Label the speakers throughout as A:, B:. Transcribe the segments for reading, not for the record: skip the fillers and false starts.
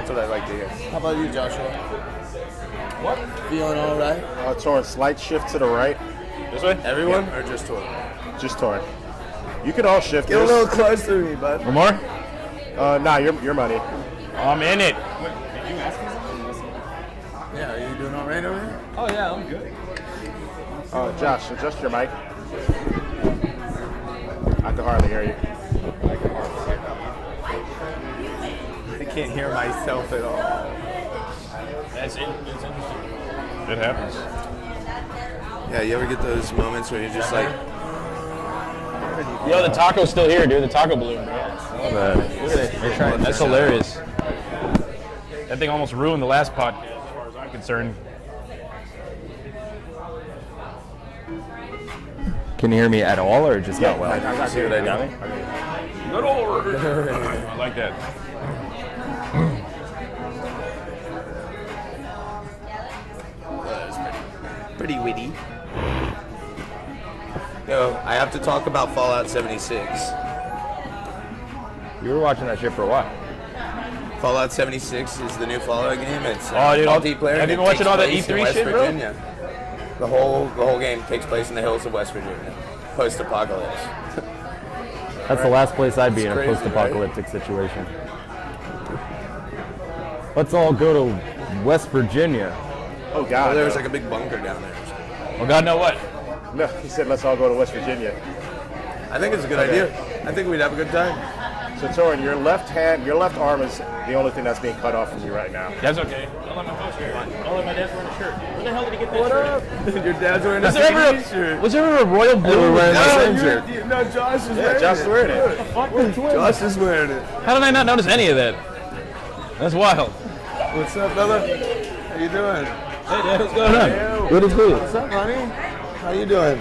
A: That's what I like to hear.
B: How about you, Joshua?
A: What?
B: Feeling all right?
C: Torrin, slight shift to the right.
A: This way?
B: Everyone?
A: Yeah. Or just Torrin?
C: Just Torrin. You can all shift.
B: Get a little closer to me, bud.
A: One more?
C: Nah, your money.
A: I'm in it.
B: Yeah, are you doing all right over here?
A: Oh, yeah, I'm good.
C: Josh, adjust your mic. I can hardly hear you.
B: I can't hear myself at all.
A: That's it. It's interesting. It happens.
B: Yeah, you ever get those moments where you're just like...
A: Yo, the taco's still here, dude. The taco balloon, bro.
B: Look at it.
A: That's hilarious. That thing almost ruined the last podcast, as far as I'm concerned.
D: Can you hear me at all, or just not well?
C: I see what I got.
A: Good old. I like that.
B: Pretty witty. Yo, I have to talk about Fallout 76.
D: You were watching that shit for a while.
B: Fallout 76 is the new Fallout game. It's
A: Oh, dude,
B: multiplayer.
A: have you been
B: It
A: watching
B: takes
A: all that
B: place in
A: E3
B: West
A: shit, bro?
B: Virginia. The whole game takes place in the hills of West Virginia, post-apocalypse.
D: That's the last place I'd be in a
B: crazy,
D: post-apocalyptic situation. Let's all go to West Virginia.
C: Oh, God.
B: There was
C: no.
B: like a big bunker down there.
A: Well, God know what.
C: No, he said let's all go to West Virginia.
B: I think it's a good idea. I think we'd have a good time.
C: So, Torrin, your left arm is the only thing that's being cut off from you right now.
A: That's okay. Don't let my folks hear it. Don't let my dad's wearing a shirt. Where the hell did he get that shirt?
B: Your dad's wearing
A: Was there ever a royal blue?
B: No, Josh is wearing
C: Josh is wearing it.
B: Josh is wearing it.
A: How did I not notice any of that? That's wild.
B: What's up, brother? How you doing?
A: Hey, Dad, what's going on?
D: What is good?
B: What's up, honey? How you doing?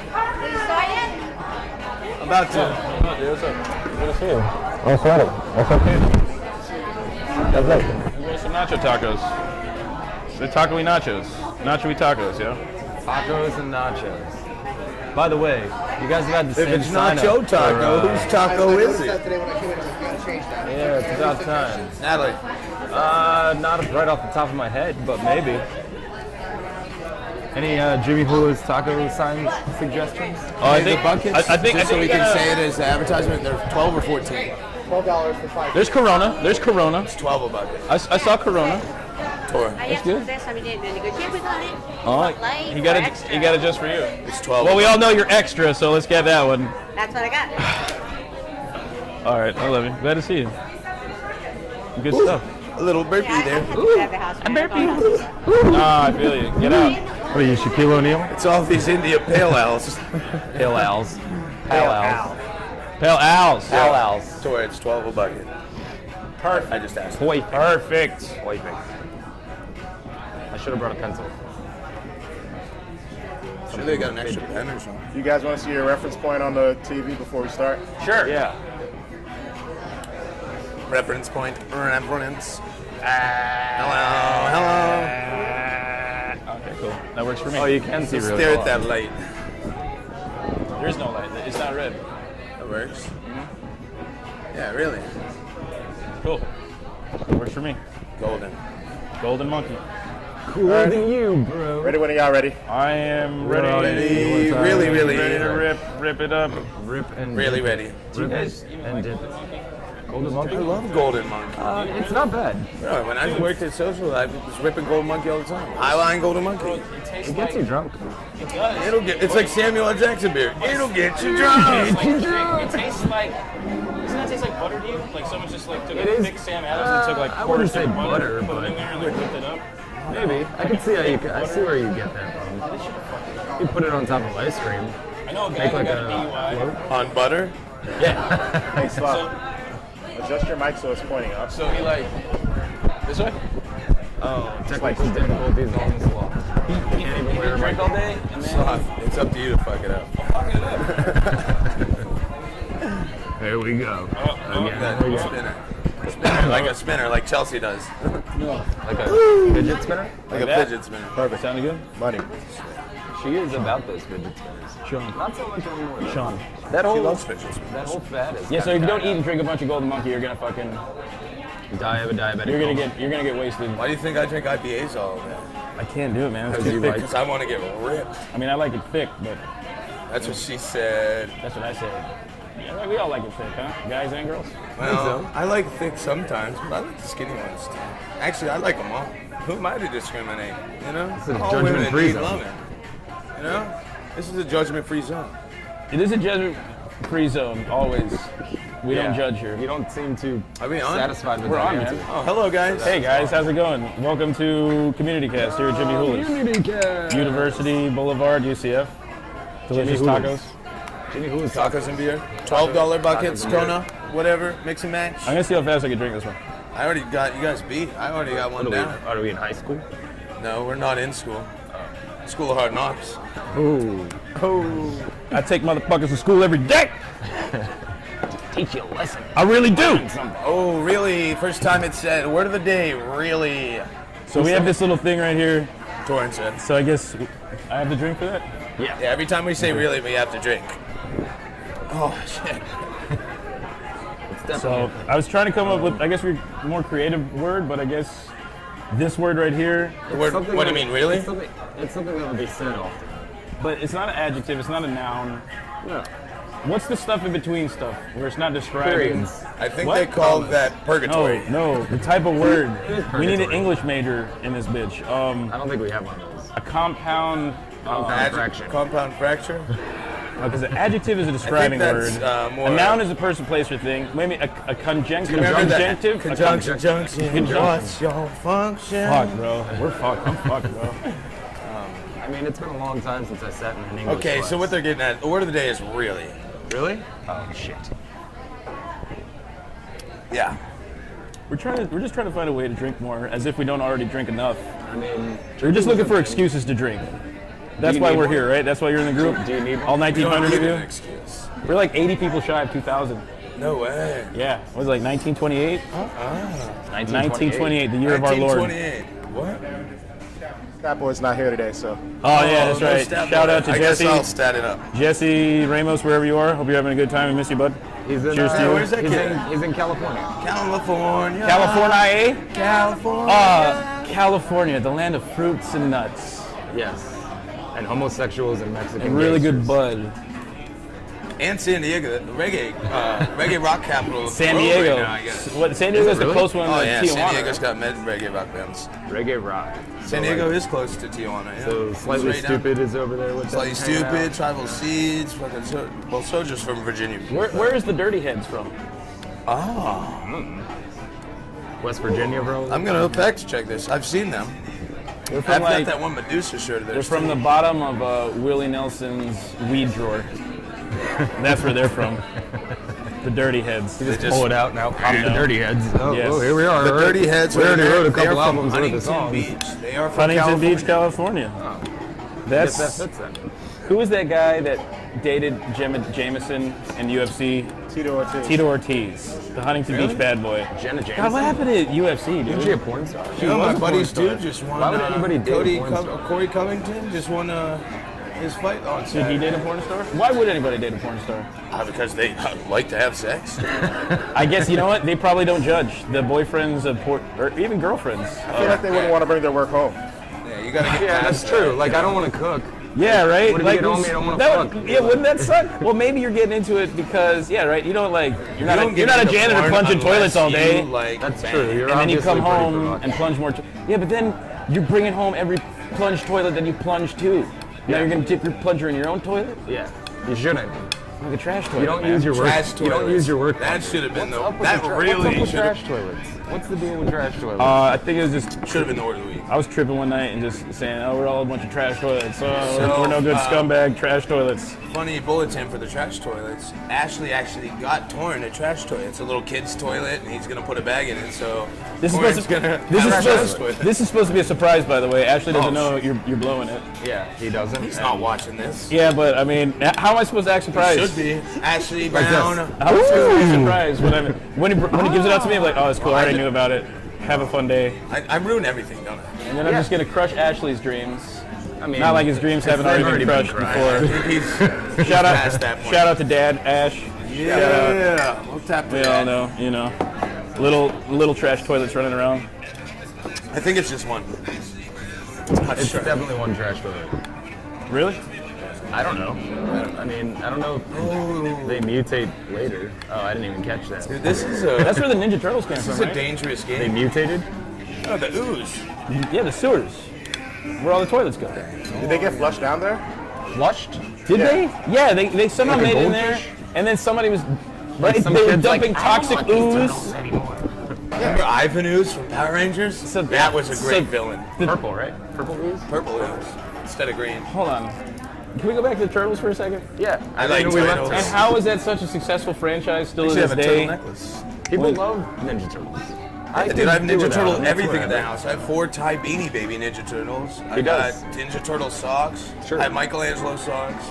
B: About to.
A: What's up? Good to see you.
D: I'm sweating. That's okay. That's it.
A: We got some nacho tacos. The taco-y nachos. Nacho-y tacos, yeah?
D: Tacos and nachos. By the way, you guys have had the
B: If
D: same
B: it's
D: sign
B: not your
D: up
B: taco,
D: for,
B: whose taco is it?
D: Yeah, it's about time.
B: Natalie.
D: Not right off the top of my head, but maybe. Any Jimmy Hulas taco sign suggestions?
A: Oh, I think
B: So we can say it as an advertisement. They're 12 or 14.
E: $12 for 5.
A: There's Corona. There's Corona.
B: It's 12 a bucket.
A: I saw Corona.
B: Tour.
A: That's good.
E: He
A: Oh, he got it just for you.
B: It's 12.
A: Well, we all know you're extra, so let's get that one.
E: That's what I got.
A: All right, I love you. Glad to see you. Good stuff.
B: A little burpee there.
A: I'm burping. Ah, I feel you. Get out.
D: What are you, Shaquille O'Neal?
B: It's all these India pale owls.
D: Pale Owls. Pale Owls.
A: Pale Owls.
D: Pale Owls.
B: Tour, it's 12 a bucket. Perfect. I just asked.
A: Perfect.
D: I should have brought a pencil.
B: Sure they got an extra pen or something.
C: You guys want to see your reference point on the TV before we start?
A: Sure.
D: Yeah.
B: Reference point. Reference. Hello.
A: Okay, cool. That works for me.
D: Oh, you can see
B: Just
D: really
B: stare
D: well.
B: at that light.
A: There is no light. It's not red.
B: That works. Yeah, really.
A: Cool. That works for me.
B: Golden.
A: Golden monkey.
D: Cooler than you, bro.
C: Ready when you are ready.
A: I am ready.
B: Ready, really, really.
A: Ready to rip it up.
D: Rip and
B: Really
D: dip.
B: ready.
D: Rip it and dip it. Golden
B: I
D: monkey?
B: love Golden Monkey.
D: It's not bad.
B: Bro, when I worked at Social, I was ripping Golden Monkey all the time. Highline Golden Monkey.
D: It gets you drunk.
B: It's like Samuel L. Jackson beer. It'll get you drunk.
A: It tastes like. Doesn't that taste like butter to you? Like someone just like took a thick Sam Adams and took like
D: I
A: quarter
D: wouldn't say
A: stick butter,
D: butter,
A: put it in there and like whipped it up.
D: Maybe. I can see how you. I see where you get that from. You put it on top of ice cream.
A: I know a guy
D: Make
A: who
D: like
A: got a
D: a
A: DUI.
D: float.
B: On butter?
C: Hey, Slav. Adjust your mic so it's pointing up.
A: So he like this way.
D: Oh, technical difficulties on the law.
A: He drink all day and then
B: It's up to you to fuck it up.
D: There we go.
B: Good. Spinner. Spinner, like a spinner, like Chelsea does.
D: Like a fidget spinner?
B: Like a
A: that?
B: fidget spinner.
C: Perfect.
A: sounded good.
C: Money.
D: She is about those fidget spinners.
A: Sean.
D: Not so much anymore.
A: Sean.
D: That
B: She
D: whole
B: loves fidget spinners.
D: that whole fad is.
A: Yeah, so if you don't eat and drink a bunch of Golden Monkey, you're gonna fucking
D: Diabetic.
A: You're gonna get wasted.
B: Why do you think I drink IPAs all day?
A: I can't do it, man. It's
D: Because
A: too
D: you
A: thick.
D: like-
B: Because I want to get ripped.
A: I mean, I like it thick, but
B: That's what she said.
A: that's what I said. Yeah, we all like it thick, huh? Guys and girls.
B: Well, I like thick sometimes, but I like the skinny ones too. Actually, I like them all. Who am I to discriminate? You know,
D: This is a
B: all women
D: judgment-free
B: need
D: zone.
B: loving. You know, this is a judgment-free zone.
A: It is a judgment-free zone, always. We don't judge here.
D: You don't seem too
B: Are we on?
D: satisfied with
A: We're
D: that
A: on,
D: answer.
A: man.
B: Oh, hello guys.
A: Hey guys, how's it going? Welcome to CommunityCast here at Jimmy Hulas.
D: CommunityCast.
A: University Boulevard, UCF. Delicious
D: Jimmy Hulas.
A: tacos.
D: Jimmy Hulas.
B: Tacos and beer. $12 buckets,
D: Tacos and
B: Kona, whatever, mix and match.
A: I'm gonna see how fast I can drink this one.
B: I already got you guys beat. I already got one down.
D: Are we in high school?
B: No, we're not in school. School of Hard Knocks.
D: Ooh.
A: I take motherfuckers to school every day.
D: Teach you a lesson.
A: I really do.
B: Oh, really? First time it said word of the day. Really?
A: So we have this little thing right here.
B: Torrance said.
A: So I guess I have to drink for that?
B: Yeah, every time we say really, we have to drink. Oh shit.
A: So I was trying to come up with, I guess, a more creative word, but I guess this word right here.
B: The word, what do you mean, really?
D: It's something that would be said often.
A: But it's not an adjective, it's not a noun.
D: No.
A: What's the stuff in between stuff where it's not describing?
D: Periods.
B: I think
A: What?
B: they call that purgatory.
A: No, the type of word.
D: is
A: We need an
D: purgatory.
A: English major in this bitch.
D: I don't think we have one of those.
A: A compound.
D: Fraction.
B: Compound fracture.
A: Because an adjective is a describing
B: that's,
A: word.
B: more-
A: A noun is a person, place, or thing. Maybe a conjunctive.
B: Remember that?
A: Conjunctive.
B: Conjunction.
A: Conjunction.
B: What's your function?
A: Fuck, bro. We're fucked. I'm fucked, bro.
D: I mean, it's been a long time since I sat in an English
B: Okay,
D: class.
B: so what they're getting at, the word of the day is really.
D: Really? Oh, shit.
B: Yeah.
A: We're just trying to find a way to drink more, as if we don't already drink enough.
D: I mean,
A: We're just looking for excuses to drink. That's
D: you
A: why
D: need
A: we're
D: one?
A: here, right? That's why you're in the group.
D: Do you need one?
A: All
B: You don't
A: 1,900
B: need
A: of
B: an
A: you.
B: excuse.
A: We're like 80 people shy of 2,000.
B: No way.
A: Yeah. What was it, like 1928? 1928, the year of our Lord.
B: 1928. What?
C: That boy's not here today, so.
A: Oh yeah, that's
B: no
A: right.
B: stat
A: Shout
B: boy.
A: out to
B: I guess
A: Jesse.
B: I'll stat it up.
A: Jesse Ramos, wherever you are. Hope you're having a good time. We miss you, bud.
D: He's in,
A: Cheers to you.
B: Where's that kid?
D: he's in California.
B: California.
A: California,
B: California.
A: California, the land of fruits and nuts.
D: Yes. And homosexuals and Mexican
A: And really good
D: gangsters.
A: bud.
B: And San Diego, the reggae rock capital. of
A: San
B: the world
A: Diego.
B: Right now, I guess.
A: What? San Diego's the
D: really?
A: close one
B: Oh
A: to
B: yeah,
A: Tijuana.
B: San Diego's got reggae rock bands.
D: Reggae rock.
B: San Diego is close to Tijuana. Yeah.
D: So Slightly
B: It's right down.
D: Stupid is over there with
B: Slightly
D: them hanging
B: Stupid,
D: out.
B: Tribal Seeds, fucking Soldier's from Virginia.
A: Where is the Dirty Heads from?
D: West Virginia, bro.
B: I'm gonna fact check this. I've seen them.
A: They're
B: I've
A: from
B: got that one Medusa shirt of
A: They're
B: theirs.
A: from the bottom of Willie Nelson's weed drawer. That's where they're from. The Dirty Heads.
B: They just
D: Pull it out now. Pop the Dirty Heads. Oh,
A: Yes.
D: oh, here we are.
B: The Dirty Heads.
D: We already wrote a
B: they are
D: couple
B: from
D: albums worth of
B: Huntington
D: songs.
B: Beach. They are from
A: Huntington
B: California.
A: Beach, California.
D: Yes,
A: That's
D: that fits then.
A: who was that guy that dated Jameson in UFC?
C: Tito Ortiz.
A: Tito Ortiz, the Huntington
B: Really?
A: Beach bad boy.
D: Jenna Jameson.
A: God, what happened to UFC,
D: Isn't she a
A: dude?
D: porn star?
B: You know, my
A: was a
B: buddy's
A: porn star.
B: dude just won.
D: Why would anybody date a porn star?
B: Corey Covington just won his fight on
A: Did
B: Saturday.
A: he date a porn star? Why would anybody date a porn star?
B: Because they like to have sex.
A: I guess you know what? They probably don't judge the boyfriends of or even girlfriends.
C: I feel like they wouldn't want to bring their work home.
B: Yeah, you gotta get
D: Yeah,
B: past
D: that's true. Like, I don't want to cook.
A: Yeah, right.
D: What if you get home and you don't wanna
A: that
D: fuck?
A: yeah, wouldn't that suck? Well, maybe you're getting into it because right. You don't like you're not
B: don't
A: a,
B: get
A: you're not a
B: into
A: janitor
B: porn
A: plunging
B: unless
A: toilets all
B: you
A: day,
B: like
D: That's
B: bang.
D: true. You're
A: and then you come
D: obviously pretty
A: home
D: provocative.
A: and plunge more. Yeah, but then you're bringing home every plunge toilet that you plunge too. Now you're gonna dip your plunger in your own toilet,
D: Yeah, you shouldn't.
A: like a trash toilet.
D: You don't
A: man.
D: use your work.
B: Trash
D: You don't
B: toilets.
D: use your work.
B: That should have been the.
D: What's
B: That
D: up with
B: really should
D: trash
B: have
D: toilets? What's the deal with trash toilets?
A: I think it was just
B: been the word of the week.
A: I was tripping one night and just saying, "Oh, we're all a bunch of trash toilets. Oh,
B: So,
A: we're no good scumbag trash toilets."
B: Funny bulletin for the trash toilets. Ashley actually got Torrin a trash toilet. It's a little kid's toilet, and he's gonna put a bag in it. So
A: This is
B: Torrin's
A: supposed to
B: gonna
A: this
B: have
A: is
B: a trash
A: supposed
B: toilet.
A: this is supposed to be a surprise, by the way. Ashley doesn't
B: Oh,
A: know you're blowing it.
D: yeah, he doesn't.
B: He's not watching this.
A: Yeah, but I mean, how am I supposed to act surprised?
B: Should be. Ashley Brown.
A: How am I supposed to act surprised when he gives it out to me? I'm like, "Oh, it's cool. I already knew about it. Have a fun day."
B: I ruin everything, don't I?
A: And then I'm just gonna crush Ashley's dreams.
D: I mean,
A: Not like his dreams haven't already been crushed before.
B: He's
A: Shout
B: past that
A: out,
B: point.
A: shout out to Dad Ash.
B: Yeah, we'll tap
A: We
B: to
A: all
B: that.
A: know, you know. Little trash toilets running around.
B: I think it's just one. Not
D: It's
B: sure.
D: definitely one trash toilet.
A: Really?
D: I don't know. I mean, I don't know if they mutate later. Oh, I didn't even catch that.
B: Dude, this is
A: That's where the Ninja Turtles came
B: this
A: from,
B: is a
A: right?
B: dangerous
D: They
B: game.
D: mutated?
B: Oh, the ooze.
A: Yeah, the sewers. Where all the toilets go.
C: Did they get flushed down there?
D: Flushed?
A: Did
C: Yeah.
A: they? Yeah, they somehow
D: Like a
A: made it in there,
D: goldfish?
A: and then somebody was. Right,
D: some
A: they were
D: kid's like,
A: dumping toxic ooze.
B: Remember Ivan Ooze from Power Rangers?
A: So-
B: that was a great
A: so-
B: villain.
D: Purple, right? Purple ooze?
B: Purple ooze instead of green.
A: Hold on. Can we go back to the Turtles for a second?
D: Yeah.
B: I like
D: we left
B: turtles.
A: And how is that such a successful franchise still to
B: They should
A: this
B: have a turtle
A: day?
B: necklace.
D: People
A: Wait.
D: love Ninja Turtles.
B: Dude, I have
D: could do
B: Ninja
D: without
B: Turtle
D: them, that's
B: everything
D: what
B: at
D: I
B: the
D: like.
B: house. I have 4 Thai Beanie Baby Ninja Turtles. I
D: He
B: got
D: does.
B: Ninja Turtle socks.
D: Sure.
B: I have Michelangelo socks.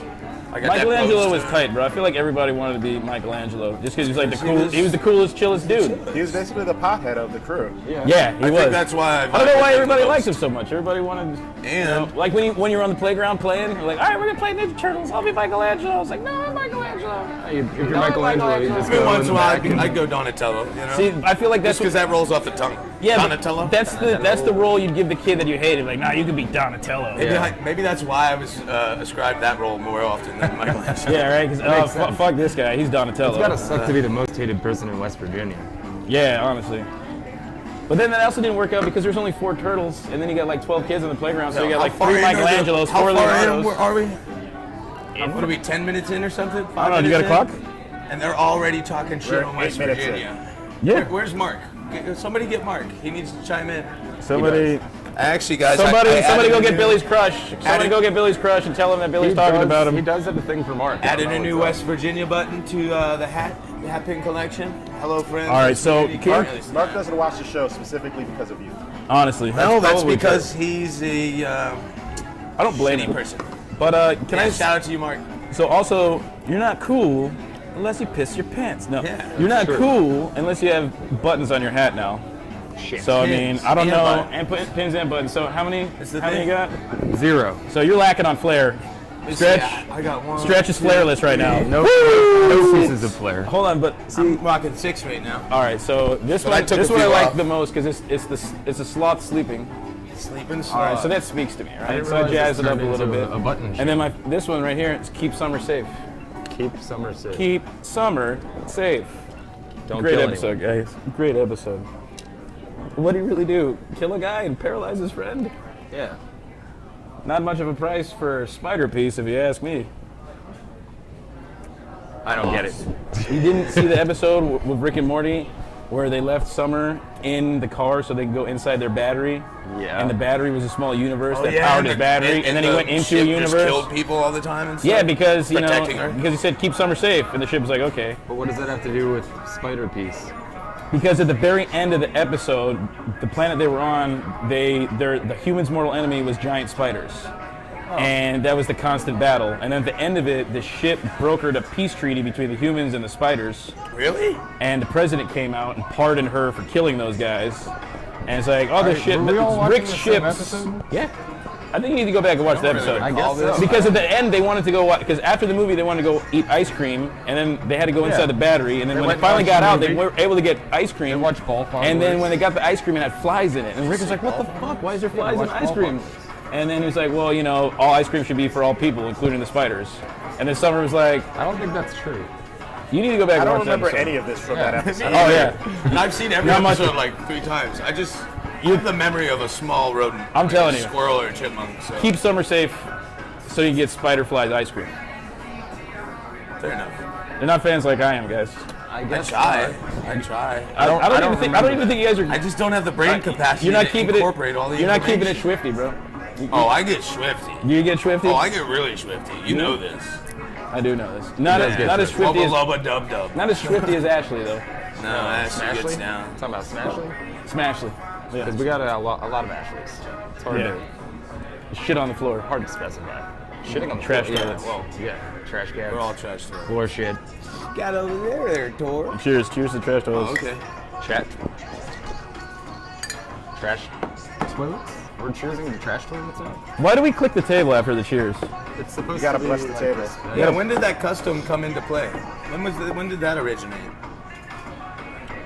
B: I got that
A: Michelangelo was
B: poster.
A: tight, bro. I feel like everybody wanted to be Michelangelo just because he was like the cool. He was the coolest, chillest dude.
C: He was basically the pothead of the crew.
A: Yeah, he
B: I
A: was.
B: think that's why
A: I don't know why everybody likes him so much. Everybody wanted,
B: And
A: like when you're on the playground playing, you're like, all right, we're gonna play Ninja Turtles. I'll be Michelangelo. I was like, no, I'm Michelangelo.
D: If you're
A: No,
D: Michelangelo, you just
B: every
D: go
B: once
D: in
B: in
D: the
B: a while,
D: back and
B: I'd go Donatello. You know,
A: See, I feel like that's
B: just because that rolls off the tongue.
A: yeah, but
B: Donatello.
A: That's the role you'd give the kid that you hated. Like, nah, you could be Donatello.
B: Maybe,
A: Yeah,
B: maybe that's why I was ascribed that role more often than Michelangelo.
A: yeah, right. Because fuck this guy. He's Donatello.
D: It's gotta suck to be the most hated person in West Virginia.
A: Yeah, honestly. But then that also didn't work out because there's only 4 turtles, and then you got like 12 kids on the playground, so you got
B: How
A: like
B: far
A: 3
B: in are the-
A: Michelangelos, 4
B: How far in
A: Leonardos.
B: are we? What are we, 10 minutes in or something?
A: I don't know. You got a clock?
B: And they're already talking shit
C: We're
B: on
C: 8
B: West
C: minutes in.
B: Virginia.
A: Yeah.
B: Where's Mark? Somebody get Mark. He needs to chime in.
A: Somebody,
B: Actually, guys,
A: somebody
B: I
A: go
B: added
A: get
B: a
A: Billy's crush. Somebody
B: added-
A: go get Billy's crush and tell him that Billy's talking about him.
D: He does have a thing for Mark.
B: Added a new West Virginia button to the hat pin collection. Hello, friends.
A: All right, so
B: Mark,
C: Mark doesn't watch the show specifically because of you.
A: Honestly,
B: no, that's
A: probably
B: because he's a
A: true. I don't blame
B: shitty
A: him.
B: person.
A: But can
B: Yeah,
A: I?
B: shout out to you, Mark.
A: So also, you're not cool unless you piss your pants. No,
B: Yeah,
A: you're not
D: true.
A: cool unless you have buttons on your hat now.
D: Shit.
A: So I mean,
B: Pins
A: I don't
B: and
A: know,
B: buttons.
A: and put pins and buttons. So how many?
B: It's the
A: How many you
B: thing.
A: got?
D: 0.
A: So you're lacking on flair. Stretch.
B: Yeah, I got one.
A: Stretch is flairless right now.
D: No pieces of flair.
A: Hold on, but see.
B: I'm rocking 6 right now.
A: All right, so this
B: But I
A: one,
B: took
A: this
B: a
A: one I
B: few
A: like
B: off.
A: the most because it's a sloth sleeping.
B: Sleeping
A: All right,
B: sloth.
A: so that speaks to me, right?
D: didn't
A: So I
D: realize
A: jazz
D: this
A: it up a
D: turned
A: little
D: into
A: bit.
D: a button
A: And then this one right here, it's keep summer safe.
D: Keep summer safe.
A: Keep summer safe.
D: Don't
A: Great
D: kill
A: episode,
D: anyone.
A: guys. Great episode. What did he really do? Kill a guy and paralyze his friend?
D: Yeah.
A: Not much of a price for a spider piece, if you ask me.
D: I don't get it.
A: You didn't see the episode with Rick and Morty where they left Summer in the car so they could go inside their battery?
D: Yeah.
A: And the battery was a small universe
B: Oh,
A: that
B: yeah,
A: powered his battery, and then he
B: the
A: went into a
B: ship just
A: universe.
B: killed people all the time and stuff.
A: Yeah, because
B: Protecting her.
A: because he said keep Summer safe, and the ship was like, okay.
D: But what does that have to do with Spider Piece?
A: Because at the very end of the episode, the planet they were on, the humans' mortal enemy was giant spiders. And that was the constant battle. And then at the end of it, the ship brokered a peace treaty between the humans and the spiders.
B: Really?
A: And the president came out and pardoned her for killing those guys. And it's like, oh, the
D: Right,
A: ship,
D: were we all watching
A: Rick's
D: the same
A: ships.
D: episode?
A: Yeah. I think you need to go back and watch the
B: really
A: episode.
D: I guess so.
A: Because at the end, they wanted to go, because after the movie, they wanted to go eat ice cream, and then they had to go inside the battery, and then when
D: went
A: they finally
D: and
A: got
D: watched
A: out,
D: the
A: they
D: movie.
A: were able to get ice cream.
D: They watched ball
A: And then
D: fireworks.
A: when they got the ice cream, it had flies in it. And Rick was like, what the fuck? Why is there flies in
D: watched
A: ice
D: ball
A: cream? And then he was like, well, all ice cream should be for all people, including the spiders. And then Summer was like,
D: I don't think that's true.
A: you need to go back
C: I
A: and
C: don't
A: watch that
C: remember
A: episode.
C: any of this from that episode.
A: Oh, yeah.
B: And I've seen every
A: Not much.
B: episode like 3 times. I just you have the memory of a small rodent.
A: I'm
B: like
A: telling
B: a
A: you.
B: Squirrel or a chipmunk. So.
A: Keep Summer safe so you can get spider flies ice cream.
B: Fair enough.
A: They're not fans like I am, guys.
D: I
B: I
D: guess
B: try. I try.
A: I don't
D: I don't
A: even think you guys are.
B: I just don't have the brain capacity
A: You're not
B: to
A: keeping
B: incorporate all the
A: You're not keeping it
B: information.
A: swifty, bro.
B: Oh, I get swifty.
A: You get swifty.
B: Oh, I get really swifty. You know this.
A: I do know this. Not as
D: get
A: not as
D: swifty.
A: swifty
B: Lubba
A: as
B: lubba dub dub.
A: not as swifty as Ashley though.
B: No, Ashley gets
D: Ashley?
B: down.
D: Talking about Smashly?
A: Smashly. Yeah.
D: Because we got a lot of Ashleys. It's hard
A: Yeah. Shit on the floor.
D: hard to specify. Shitting on the
A: Trash
D: floor.
A: toilets.
D: Yeah, well, yeah. Trash cans.
B: We're all trash toilets.
D: floor shit.
B: Got over there, Tor.
A: Cheers to trash toilets.
B: Oh, okay.
D: Chat. Trash toilets? We're choosing the trash toilets now?
A: Why do we click the table after the cheers?
D: It's supposed
C: You gotta
D: to be
C: bless the table.
B: Yeah, when did that custom come into play? When did that originate?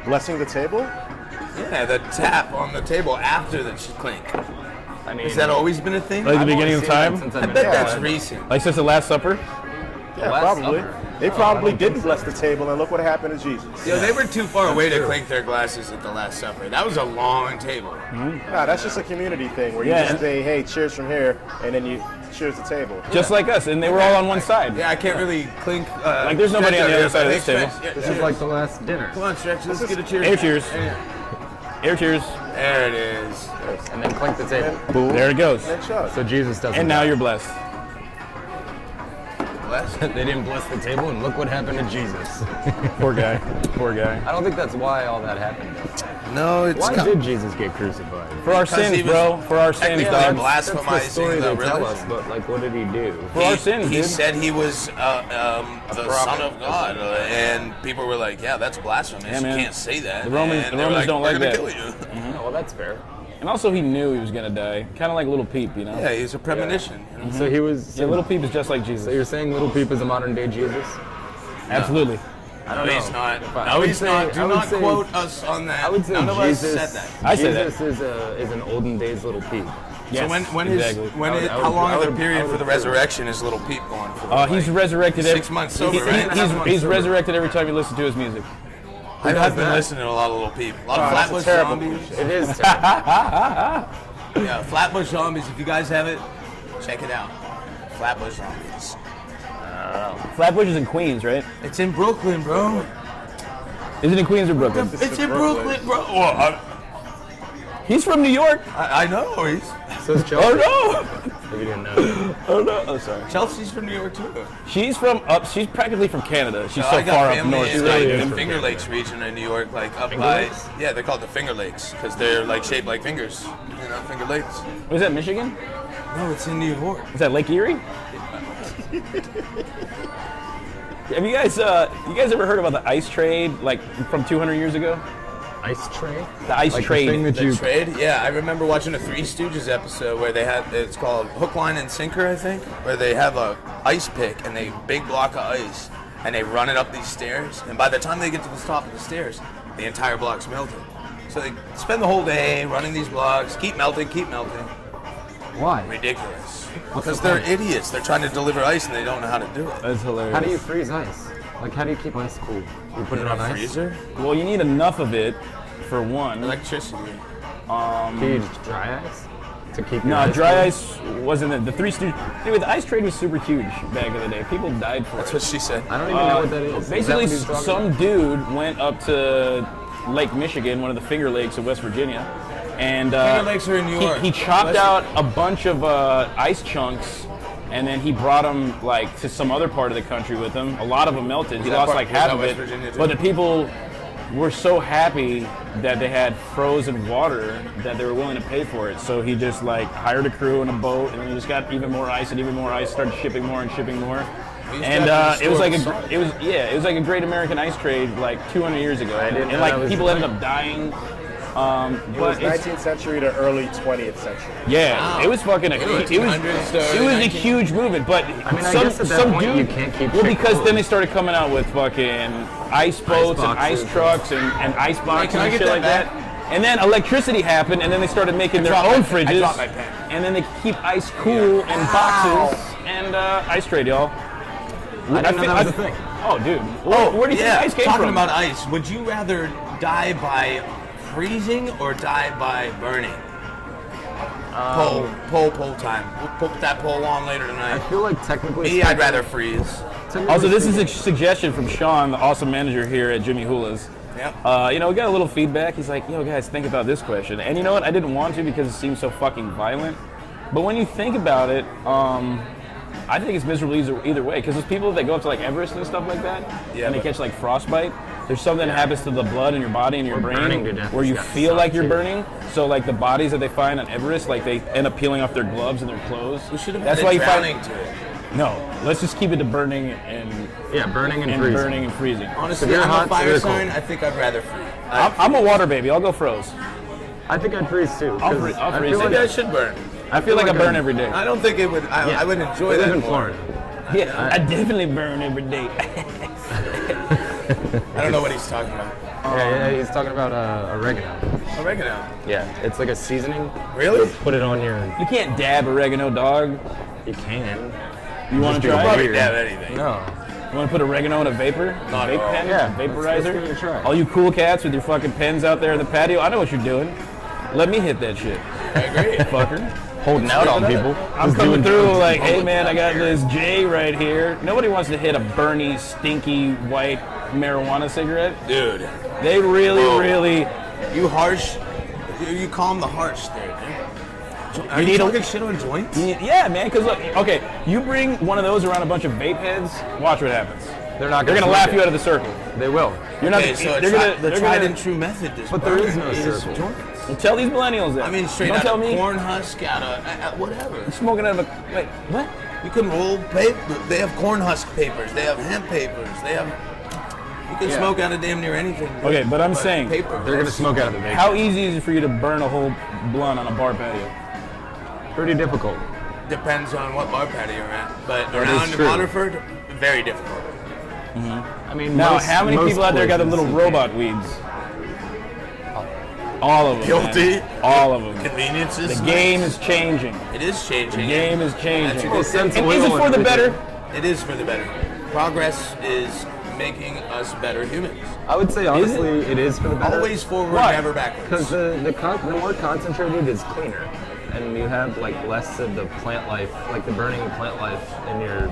C: Blessing the table?
B: Yeah, the tap on the table after the clink.
D: I mean,
B: Has that always been a thing?
A: Like the
D: I've
A: beginning
D: only
A: of
D: seen that
A: time?
D: since
B: I
D: I've been
B: bet that's
D: alive.
B: recent.
A: Like since the Last Supper?
C: Yeah,
D: Last
C: probably.
D: Supper.
C: They probably
D: don't
C: didn't bless the table, and look what happened to Jesus.
B: Yo, they were too far away to clink their glasses at the Last Supper. That was a long table.
C: Nah, that's just a community thing where you
A: Yeah.
C: just say, hey, cheers from here, and then you cheers the table.
A: Just like us, and they were all on one side.
B: Yeah, I can't really clink.
A: Like, there's nobody on the other side of this table.
D: This is like the last dinner.
B: Come on, Stretch. Let's get a cheers.
A: Air cheers. Air cheers.
B: There it is.
D: And then clink the table.
A: There it goes.
C: Next shot.
D: So Jesus doesn't.
A: And now you're blessed.
B: Bless.
D: They didn't bless the table, and look what happened to Jesus.
A: Poor guy. Poor guy.
D: I don't think that's why all that happened.
B: No, it's
D: Why did Jesus get crucified?
A: For our
B: Because he
A: sins,
B: was
A: bro. For our sins,
B: technically
A: dog.
D: That's the
B: blasphemizing
D: story
B: the
D: they tell us,
B: religion.
D: but like, what did he do?
A: For our sins,
B: He
A: dude.
B: said he was the Son of God, and people were like, "Yeah, that's blasphemous.
A: Yeah, man.
B: You can't say that."
A: The Romans-
B: And
A: the
B: they were
A: Romans don't
B: "We're
A: like
B: gonna
A: that."
B: Kill you.
D: Oh, well, that's fair.
A: And also, he knew he was gonna die. Kind of like Little Peep, you know?
B: Yeah, he's a premonition. You know?
D: So he was.
A: Yeah, Little Peep is just like
D: So
A: Jesus.
D: you're saying Little Peep is a modern day Jesus?
A: Absolutely.
D: I don't
B: No,
D: know.
B: he's not.
D: I
B: No,
D: would
B: he's
D: say-
B: not.
D: I
B: Do
D: would
B: not
D: say-
B: quote us on that.
D: I would say
B: None of
D: Jesus.
B: us said that.
A: I say that.
D: Jesus is an olden days Little Peep.
A: Yes,
B: So when
A: exactly.
B: how long
D: I
B: of the
D: would-
B: period
D: I
B: for
D: would
B: the
D: agree.
B: resurrection is Little Peep going for?
A: He's
B: Like,
A: resurrected.
B: 6 months sober, right?
A: He's resurrected every time you listen to his music.
B: I've been
D: that?
B: listening to a lot of Little Peep. A lot of
C: that's a
B: Flatbush
C: terrible
B: Zombies.
D: It is terrible.
B: Yeah, Flatbush Zombies. If you guys have it, check it out. Flatbush Zombies.
A: Flatbush is in Queens, right?
B: It's in Brooklyn, bro.
A: Is it in Queens or Brooklyn?
B: It's in Brooklyn, bro. Well,
A: He's from New York.
B: I know. He's
D: So is Chelsea.
A: Oh
D: If you didn't know.
A: no! Oh no! Oh sorry.
B: Chelsea's from New York too.
A: She's from up. She's practically from Canada. She's
B: I
A: so
B: got
A: far up
B: family
A: north.
B: in
A: side,
B: the
A: dude.
B: Finger Lakes region in New York, like up
D: Finger
B: by.
D: Lakes?
B: Yeah, they're called the Finger Lakes because they're like shaped like fingers. You know, Finger Lakes.
A: Was that Michigan?
B: No, it's in New York.
A: Is that Lake Erie? Have you guys ever heard about the ice trade, like from 200 years ago?
D: Ice tray?
A: The ice
D: Like the
A: trade.
D: thing that
B: The
D: you.
B: trade? Yeah, I remember watching a Three Stooges episode where they had, it's called Hook, Line, and Sinker, I think, where they have a ice pick and they big block of ice and they run it up these stairs, and by the time they get to the top of the stairs, the entire block's melted. So they spend the whole day running these blocks, keep melting.
D: Why?
B: Ridiculous. Because they're idiots. They're trying to deliver ice and they don't know how to do it.
A: That's hilarious.
D: How do you freeze ice? Like, how do you keep ice cool? You put it on ice?
B: Freezer?
A: Well, you need enough of it, for one.
B: Electricity.
D: Can you just dry ice? To keep your
A: No,
D: ice
A: dry
D: cool?
A: ice wasn't it. The Three Stooges. Anyway, the ice trade was super huge back in the day. People died for
B: That's
A: it.
B: what she said.
D: I don't even know what that is. Is that
A: Basically,
D: what he's talking
A: some
D: about?
A: dude went up to Lake Michigan, one of the Finger Lakes of West Virginia, and
B: Finger Lakes are in New York.
A: He chopped
B: West-
A: out a bunch of ice chunks, and then he brought them like to some other part of the country with him. A lot of them melted. He
B: that
A: lost
B: part-
A: like
B: was
A: half
B: that
A: of
B: West
A: it,
B: Virginia too?
A: but the people were so happy that they had frozen water that they were willing to pay for it. So he just like hired a crew and a boat, and then he just got even more ice and even more ice. Started shipping more and shipping more. And it was like it was like a great American ice trade like 200 years ago,
D: I didn't
A: and
D: know
A: like
D: that was
A: people
D: a
A: ended
D: thing.
A: up dying.
C: It was
A: But it's,
C: 19th century to early 20th century.
A: yeah,
B: Wow.
A: it was fucking a
B: Really?
A: it was
B: 200s to
A: it was a
B: 19?
A: huge movement. But
D: mean, I
A: some
D: guess at that
A: some
D: point
A: dude
D: you can't keep
A: well
D: shit
A: because
D: cool.
A: then they started coming out with fucking ice boats and ice
D: boxes.
A: trucks and ice boxes
B: can I
A: and
B: get
A: shit
B: that
A: like
B: back?
A: that. And then electricity happened, and then they started making their
B: dropped
A: own
B: my- I
A: fridges.
B: dropped my pen.
A: And then they keep ice cool in boxes and ice trade, y'all.
D: I didn't know that was a thing.
A: Oh, dude. Where do you
B: yeah,
A: think ice came
B: talking
A: from?
B: about ice, would you rather die by freezing or die by burning? Poll time. We'll put that poll on later
D: I
B: tonight.
D: feel like technically.
B: Me, I'd rather freeze.
A: Also, this is a suggestion from Sean, the awesome manager here at Jimmy Hulas.
B: Yep.
A: You know, we got a little feedback. He's like, yo, guys, think about this question. And you know what? I didn't want to because it seems so fucking violent. But when you think about it, I think it's miserable either way. Because there's people that go up to like Everest and stuff like that,
B: Yeah,
A: and they
B: but-
A: catch like frostbite. There's something that happens to the blood in your body and your
D: burning
A: brain
D: to death
A: where you
D: has gotta
A: feel
D: suck,
A: like you're
D: too.
A: burning. So like the bodies that they find on Everest, like they end up peeling off their gloves and their clothes.
B: We should have
A: That's
B: added
A: why you
B: drowning
A: find.
B: to it.
A: No, let's just keep it to burning and
D: Yeah, burning and,
A: and
D: freezing.
A: burning and freezing.
B: Honestly,
D: Severe
B: I'm
D: hot,
B: a fire
D: severe
B: sign.
D: cold.
B: I think I'd rather freeze.
A: I'm a water baby. I'll go froze.
D: I think I'd freeze too.
A: I'll
D: 'cause
A: freeze
D: I
A: it.
D: feel
B: Maybe I
D: like
B: should burn.
A: I feel like I
D: like
A: burn
D: I'm-
A: every day.
B: I don't think it would. I would enjoy
D: I
B: that
D: live in
B: more.
D: Florida.
A: Yeah, I definitely burn every day.
B: I don't know what he's talking about.
D: Yeah, he's talking about oregano.
B: Oregano.
D: Yeah, it's like a seasoning.
B: Really?
D: Put it on your.
A: You can't dab oregano, dog.
D: You can.
A: You want to
D: Just
A: try
D: be
A: it?
B: Probably
D: weird.
B: dab anything.
D: No.
A: You want to put oregano in a vapor?
B: Not
A: Vape
B: at all.
A: pen?
D: Yeah,
A: Vaporizer?
D: let's give it a try.
A: All you cool cats with your fucking pens out there in the patio, I know what you're doing. Let me hit that shit.
B: I agree.
A: Fucker.
D: Holding out on people.
A: I'm
D: Just
A: coming
D: doing
A: through
D: drugs.
A: like, hey man, I got this J right here. Nobody wants to hit a Bernie, stinky, white marijuana cigarette.
B: Dude,
A: They really,
B: Whoa.
A: really.
B: you harsh. You calm the harsh there, dude. Are
A: You
B: you
A: need a-
B: talking shit on joints?
A: Yeah, man, because look, okay, you bring one of those around a bunch of vape heads, watch what happens.
D: They're not.
A: They're gonna laugh you out of the circle.
D: They will.
A: You're not.
B: Okay, so
A: they're
B: the
A: they're
B: tried
A: gonna-
B: and true method. This
D: But there is no
B: burn
D: circle.
B: joints.
A: Well, tell these millennials that.
B: I mean, straight
A: Don't
B: out
A: tell
B: of
A: me.
B: corn husk, out of whatever.
A: Smoking out of a. Wait, what?
B: You can roll paper. They have corn husk papers. They have hemp papers. They have. You can smoke out of damn near anything.
A: Okay, but I'm saying,
B: paper.
D: They're gonna smoke out of the vape.
A: how easy is it for you to burn a whole blunt on a bar patio?
D: Pretty difficult.
B: Depends on what bar patio you're at. But
D: That
B: around
D: is true.
B: Waterford, very difficult.
D: I mean,
A: Now,
D: most-
A: how many
D: most
A: people out there got the little
D: places you
A: robot weeds? All of them.
B: Guilty.
A: Man. All of them.
B: Conveniences.
A: The game is changing.
B: It is
A: The
B: changing.
A: game is
B: That's
A: changing.
B: a good thing.
A: And is it for the better?
B: It is for the better. Progress is making us better humans.
D: I would say honestly, it is for the better.
B: Always forward,
A: Why?
B: never backwards.
D: Because the more concentrated is cleaner, and you have like less of the plant life, like the burning plant life in your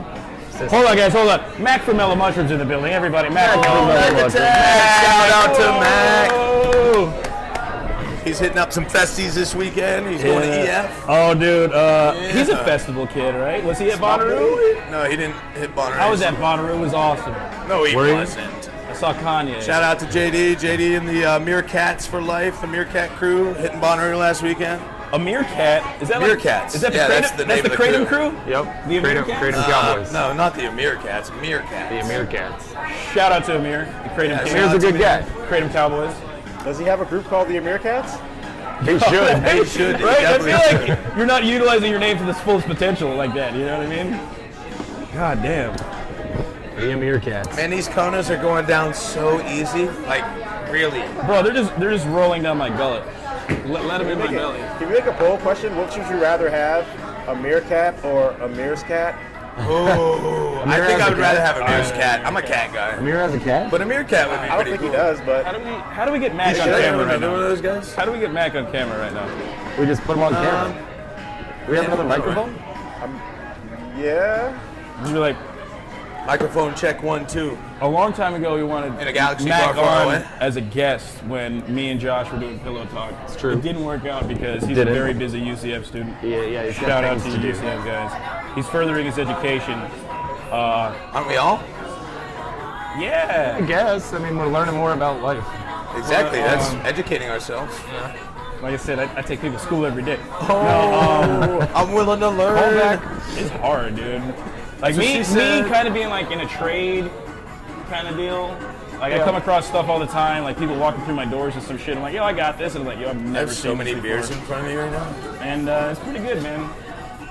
D: system.
A: Hold on, guys. Hold on. Mac from Mellow Mushrooms in the building. Everybody, Mac.
D: Mac
A: from
D: from
A: Mellow
D: Mellow
A: Mushrooms.
D: Mushrooms.
B: Shout out to Mac.
A: Oh.
B: He's hitting up some festies this weekend. He's going to EF.
A: Oh, dude. He's a festival kid, right? Was he at Bonnaroo?
B: No, he didn't hit Bonnaroo.
A: I was at Bonnaroo. It was awesome.
B: No, he
D: Were you?
B: wasn't.
A: I saw Kanye.
B: Shout out to JD. JD and the Meerkats for Life, the Meerkat crew, hitting Bonnaroo last weekend.
A: A meerkat? Is that like,
B: Meerkats.
A: Is that the
B: Yeah,
A: Kratom?
B: that's the name of the
A: Kratom
B: crew.
A: crew?
D: Yep.
A: The
D: Kratom
A: Meerkats?
D: Cowboys.
B: No, not the Meerkats. Meerkats.
D: The Meerkats.
A: Shout out to Amir. The Kratom
B: Yeah,
A: King.
B: shout
D: Amir's
B: out
D: a
B: to
D: good
B: me.
D: guy.
A: Kratom Cowboys.
C: Does he have a group called the Meerkats?
D: He should.
B: They should.
A: Right? I
B: definitely
A: feel
B: should.
A: like you're not utilizing your name to this fullest potential like that. You know what I mean? God damn.
D: The Meerkats.
B: Man, these Konas are going down so easy. Like, really.
A: Bro, they're just rolling down my gullet. Let them in my belly.
C: Can we make a poll question? Which would you rather have, a meerkat or a meer's cat?
B: Oh, I
D: Amir
B: think
D: has
B: I
D: a
B: would rather
D: cat.
B: have a Meer's cat. I'm a cat guy.
D: Amir has a cat?
B: But a Meerkat would be
C: I don't
B: pretty
C: think
B: cool.
C: he does, but
A: How do we get Mac on
B: Should I
A: camera
B: have
A: right
B: another one of
A: now?
B: those guys?
A: How do we get Mac on camera right now?
D: We just put him on camera. We have another microphone?
C: yeah.
A: You're like,
B: Microphone check 1, 2.
A: a long time ago, we wanted
B: In a galaxy
A: Mac
B: far, far
A: on
B: away.
A: as a guest when me and Josh were doing Pillow Talk. It's
D: true.
A: It didn't work out because he's
D: Didn't.
A: a very busy UCF student.
D: Yeah, he's got
A: Shout out to
D: things
A: you,
D: do.
A: UCF guys. He's furthering his education.
B: Aren't we all?
A: Yeah.
D: I guess. I mean, we're learning more about life.
B: Exactly.
A: Well,
B: That's educating ourselves.
A: Like I said, I take people to school every day.
B: Oh, I'm willing to learn.
A: Callback is hard, dude. Like
B: That's what
A: me
B: she said.
A: kind of being like in a trade kind of deal. Like I come across stuff all the time, like people walking through my doors and some shit. I'm like, yo, I got this, and I'm like, yo, I've
B: I
A: never
B: have
A: seen
B: so many
A: this
B: beers
A: before.
B: in front of me right now.
A: And it's pretty good, man.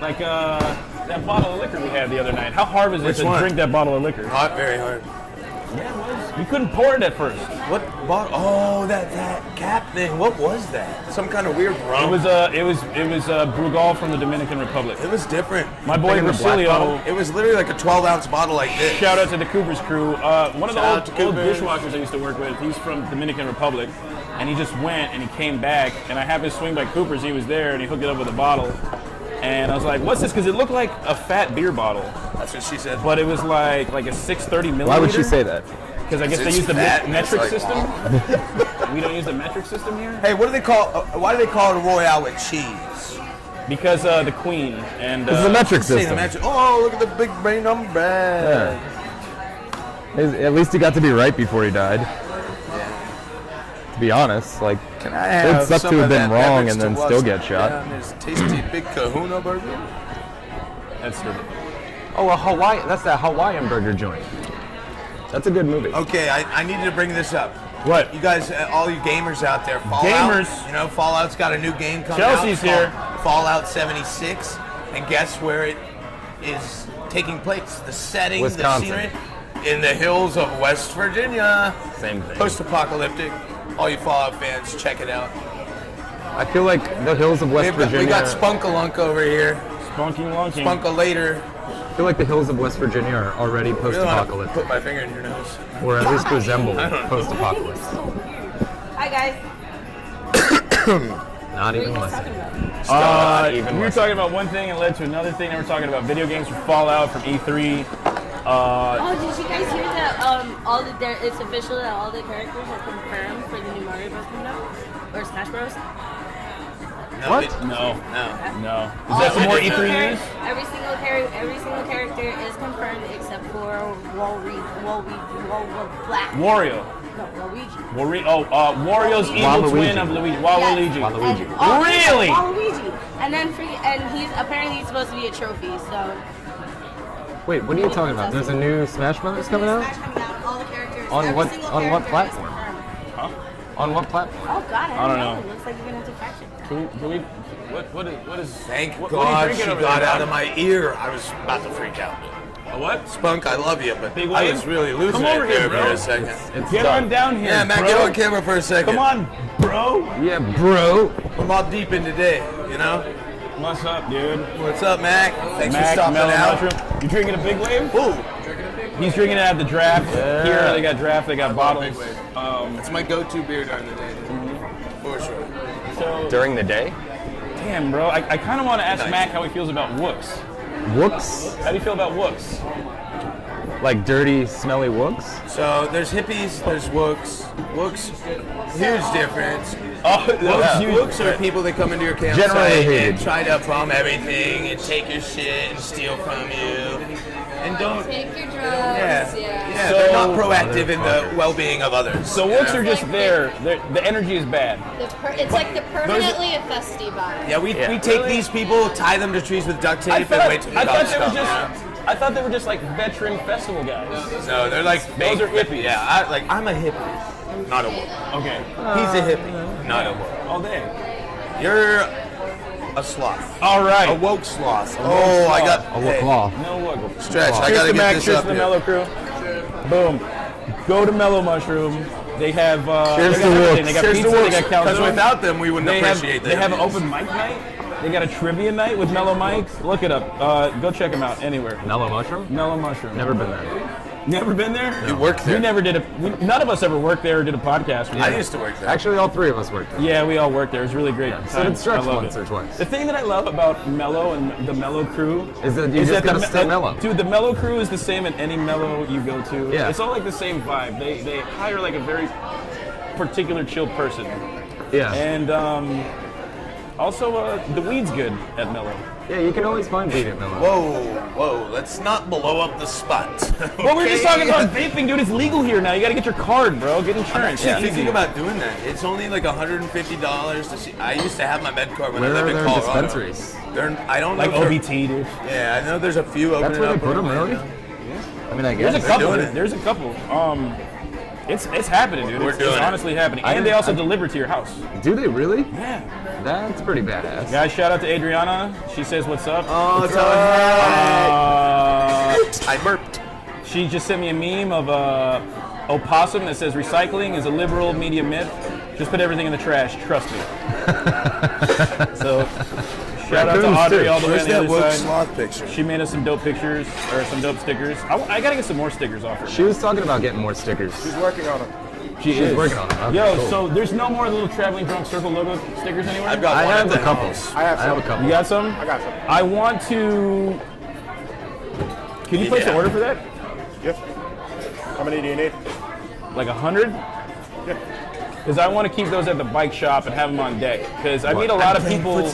A: Like that bottle of liquor we had the other night. How hard was it
B: Which
A: to
B: one?
A: drink that bottle of liquor?
B: Not very hard.
A: Yeah, it was. We couldn't pour it at first.
B: What bottle? Oh, that cap thing. What was that? Some kind of weird rum.
A: It was Brugal from the Dominican Republic.
B: It was different.
A: My boy
D: Thinking the black
A: Rosilio.
B: It was literally like a 12-ounce bottle like this.
A: Shout out to the Cooper's crew. One of
B: Shout out
A: the
B: to
A: old
B: Coopers.
A: dishwashers I used to work with, he's from Dominican Republic, and he just went and he came back, and I happened to swing by Cooper's, he was there, and he hooked it up with a bottle. And I was like, what's this? Because it looked like a fat beer bottle,
B: That's what she said.
A: but it was like a 630 milliliter.
D: Why would she say that?
A: Because I guess they
B: It's
A: use the
B: fat,
A: metric
B: it's like-
A: system. We don't use the metric system here.
B: Hey, what do they call? Why do they call it a Royale with cheese?
A: Because the Queen and
D: This is a metric
B: Say the
D: system.
B: magic. Oh, look at the big brain number.
D: At least he got to be right before he died. To be honest, like,
B: Can I have
D: It sucked
B: some
D: to have
B: of
D: been
B: that
D: wrong
B: beverage
D: and then
B: to
D: still
B: wash
D: get shot.
B: down this tasty big Kahuna burger.
A: that's stupid.
D: oh, a Hawaii. That's that Hawaiian burger joint. That's a good movie.
B: Okay, I needed to bring this up.
A: What?
B: You guys, all you gamers out there, Fallout.
A: Gamers?
B: You know, Fallout's got a new game coming
A: Chelsea's
B: out.
A: here.
B: called Fallout 76. And guess where it is taking place? The setting,
D: Wisconsin.
B: the scenery. in the hills of West Virginia.
D: Same thing.
B: Post-apocalyptic. All you Fallout fans, check it out.
D: I feel like the hills of West Virginia.
B: We got Spunkalunk over here.
A: Spunking lunking.
B: Spunkalater.
D: I feel like the hills of West Virginia are already
B: Really want to
D: post-apocalyptic,
B: put my finger in your nose.
D: or at least resemble post-apocalypse.
E: Hi guys.
D: Not
E: What are you
D: even
E: guys
D: less.
E: talking about?
D: Even
A: We were
D: less.
A: talking about one thing and led to another thing. Then we're talking about video games from Fallout from E3.
E: Oh, did you guys hear that? It's official that all the characters are confirmed for the new Mario Bros. Nintendo or Smash Bros.
D: What?
A: No.
B: No.
A: Is that some more
E: Every single
A: E3 news?
E: Every single character is confirmed except for
A: Wario.
E: Luigi.
A: Wario's evil twin of Luigi. Waluigi.
D: Waluigi.
A: Really?
E: Waluigi. And then he's apparently supposed to be a trophy. So.
D: Wait, what are you talking about? There's a new Smash Brothers coming out?
E: Smash coming out. All the characters.
D: On
E: every
D: what-
E: single
D: on what
E: character is
D: platform?
E: confirmed.
D: On what platform?
E: Oh God,
A: I don't know.
E: It looks like you're gonna have to fact check that.
A: Can we what is
B: Thank
A: what are you
B: God
A: drinking
B: she
A: over
B: got
A: there,
B: out
A: Bob?
B: of my ear. I was about to freak out.
A: A what?
B: Spunk, I love you, but
A: Big
B: I
A: wave.
B: was really losing
A: Come
B: it
A: over here,
B: there
A: bro.
B: for a second.
D: It's
A: Get
D: done.
A: on down here.
B: Yeah, Matt,
A: bro.
B: get on camera for a second.
A: Come on, bro.
D: Yeah, bro.
B: I'm all deep in today, you know?
A: What's up, dude?
B: What's up, Mac? Thanks for
A: Mac,
B: stopping
A: Mellow
B: out.
A: Mushroom. You drinking a big wave?
B: Ooh,
A: He's drinking it at the draft.
D: Yeah.
A: Here they got draft, they got bottles.
B: it's my go-to beer during the day. For sure.
A: So
D: During the day?
A: damn, bro. I kind of want to ask
B: Nice.
A: Mac how he feels about wooks.
D: Wooks?
A: How do you feel about wooks?
D: Like dirty, smelly wooks?
B: So there's hippies, there's wooks. Wooks, huge difference.
A: Oh,
B: Wooks are people that come into your
D: Generally
B: campsite
D: hated.
B: and try to bomb everything and take your shit and steal from you. And don't.
F: Take your drugs.
B: Yeah.
F: Yeah.
B: Yeah,
A: So-
B: they're not proactive in the
D: Motherfuckers.
B: well-being of others.
A: So
B: you
A: wooks
B: know?
A: are just there. The energy is bad.
F: It's like the permanently a festy vibe.
B: Yeah, we take these people, tie them to trees with duct tape,
A: I
B: and
A: thought,
B: wait till
A: I
B: the
A: thought
B: dogs
A: they were
B: come.
A: just. I thought they were just like veteran festival guys.
B: No, they're like
A: Those
B: fake
A: are hippies.
B: Yeah, I'm a hippie, not a wook.
A: Okay.
B: He's a hippie, not a wook.
A: All day.
B: You're a sloth.
A: All right.
B: A woke sloth. Oh, I got
D: A wook law.
A: No wook.
B: stretch. I
A: Cheers
B: gotta
A: to
B: get
A: Mac.
B: this
A: Cheers
B: up
A: to the
B: here.
A: Mellow Crew. Boom. Go to Mellow Mushroom. They have.
D: Cheers
A: they
D: to
A: got everything.
D: wooks.
A: They got
B: Cheers
A: pizza.
B: to
A: They
B: wooks,
A: got
B: because
A: calzone.
B: without them, we wouldn't
A: They have.
B: appreciate
A: They have an
B: this.
A: open mic night. They got a trivia night with Mellow Mike. Look it up. Go check them out anywhere.
D: Mellow mushroom?
A: Mellow Mushroom.
D: Never been there.
A: Never been there?
B: You worked
A: We
B: there.
A: never did none of us ever worked there or did a podcast.
B: I used to work there.
D: Actually, all three of us worked there.
A: Yeah, we all worked there. It was really great.
D: So did
A: times.
D: Stretch
A: I loved
D: once
A: it.
D: or twice.
A: The thing that I love about Mellow and the Mellow Crew
D: Is that you just
A: the
D: gotta
A: Me-
D: stay mellow.
A: Dude, the Mellow Crew is the same at any Mellow you go to.
D: Yeah.
A: It's all like the same vibe. They hire like a very particular chill person.
D: Yeah.
A: And also the weed's good at Mellow.
D: Yeah, you can always find weed at Mellow.
B: Whoa, let's not blow up the spot.
A: Well, we're just
B: Okay?
A: talking about vaping, dude. It's legal here now. You gotta get your card, bro. Get insurance.
B: Actually
A: It's
B: thinking
A: easy.
B: about doing that. It's only like $150 to see. I used to have my med card when
D: Where
B: I
D: are
B: lived in
D: there
B: Colorado.
D: dispensaries?
B: I don't know.
A: Like
B: if they're-
A: OBT, dude.
B: Yeah, I know there's a few opening
D: That's where they
B: up
D: put them,
B: around
D: really?
B: now.
D: I mean, I guess.
A: There's a couple.
B: doing it.
A: There's a couple. It's happening, dude.
B: We're
A: It's
B: doing it.
A: honestly happening.
D: I
A: And they
D: didn't-
A: also deliver to your house.
D: Do they really?
A: Yeah.
D: That's pretty badass.
A: Guys, shout out to Adriana. She says, "What's up?"
B: Oh, it's all
A: Uh,
B: I burped.
A: she just sent me a meme of a opossum that says, "Recycling is a liberal media myth. Just put everything in the trash. Trust me." So, shout out to
D: Raccoons,
A: Audrey
D: too.
A: all the way
B: Where's
A: on the
B: that
A: other
B: woke
A: side.
B: sloth picture?
A: She made us some dope pictures or some dope stickers. I gotta get some more stickers off her.
D: She was talking about getting more stickers.
C: He's working on them.
A: She
D: She's working on them. Okay,
A: Yo,
D: cool.
A: so there's no more little traveling drunk circle logo stickers anywhere?
B: I've got
D: I
B: one
D: have
B: at
D: a
B: the
D: couple.
B: house.
C: I have
D: I have a
C: some.
D: couple.
A: You got some?
C: I got some.
A: I want to. Can you place
B: Yeah.
A: an order for that?
C: Yep. How many do you need?
A: Like 100?
C: Yeah.
A: Because I want to keep those at the bike shop and have them on deck. Because I meet a lot of people. And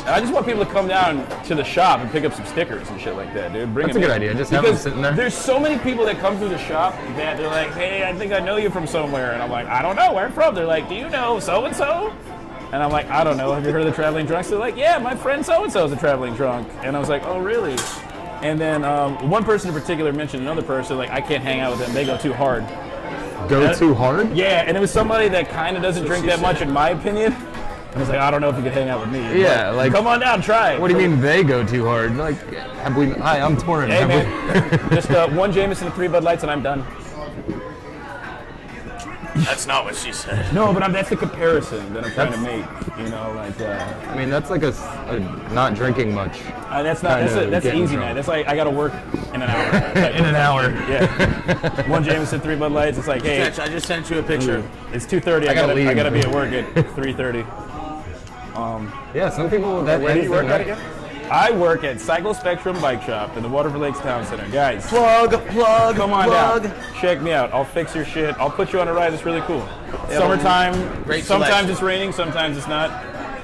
A: I just want people to come down to the shop and pick up some stickers and shit like that, dude. Bring
D: That's
A: them
D: a good
A: in.
D: idea. Just have them
A: Because
D: sitting there.
A: There's so many people that come through the shop that they're like, "Hey, I think I know you from somewhere," and I'm like, "I don't know where I'm from." They're like, "Do you know so and so?" And I'm like, "I don't know. Have you heard of the Traveling Drunks?" They're like, "Yeah, my friend so and so is a traveling drunk." And I was like, "Oh, really?" And then one person in particular mentioned another person, like, I can't hang out with them. They go too hard.
D: Go too hard?
A: Yeah, and it was somebody that kind of doesn't drink that much, in my opinion. He's like, I don't know if you could hang out with me.
D: Yeah,
A: But
D: like-
A: come on down, try.
D: What do you mean they go too hard? Like, hi, I'm Torin.
A: Hey
D: Have
A: man, just one Jameson and 3 Bud Lights and I'm done.
B: That's not what she said.
A: No, but that's the comparison that I'm trying to make. You know, like
D: I mean, that's like a not drinking much.
A: that's not
D: Kinda
A: that's
D: getting
A: easy
D: drunk.
A: night. That's like I gotta work in an hour.
D: In an hour.
A: Yeah. One Jameson, 3 Bud Lights. It's like, hey,
B: Sketch, I just sent you a picture.
A: it's 2:30.
D: I gotta leave.
A: I gotta be at work at 3:30.
D: Yeah, some people that
C: Where do
D: ends
C: you
D: their
C: work at
D: night.
C: again?
A: I work at Cycle Spectrum Bike Shop in the Waterford Lakes Town Center. Guys,
B: Plug.
A: come on down. Check me out. I'll fix your shit. I'll put you on a ride. It's really cool. Summertime.
B: great
A: Sometimes
B: selection.
A: it's raining. Sometimes it's not.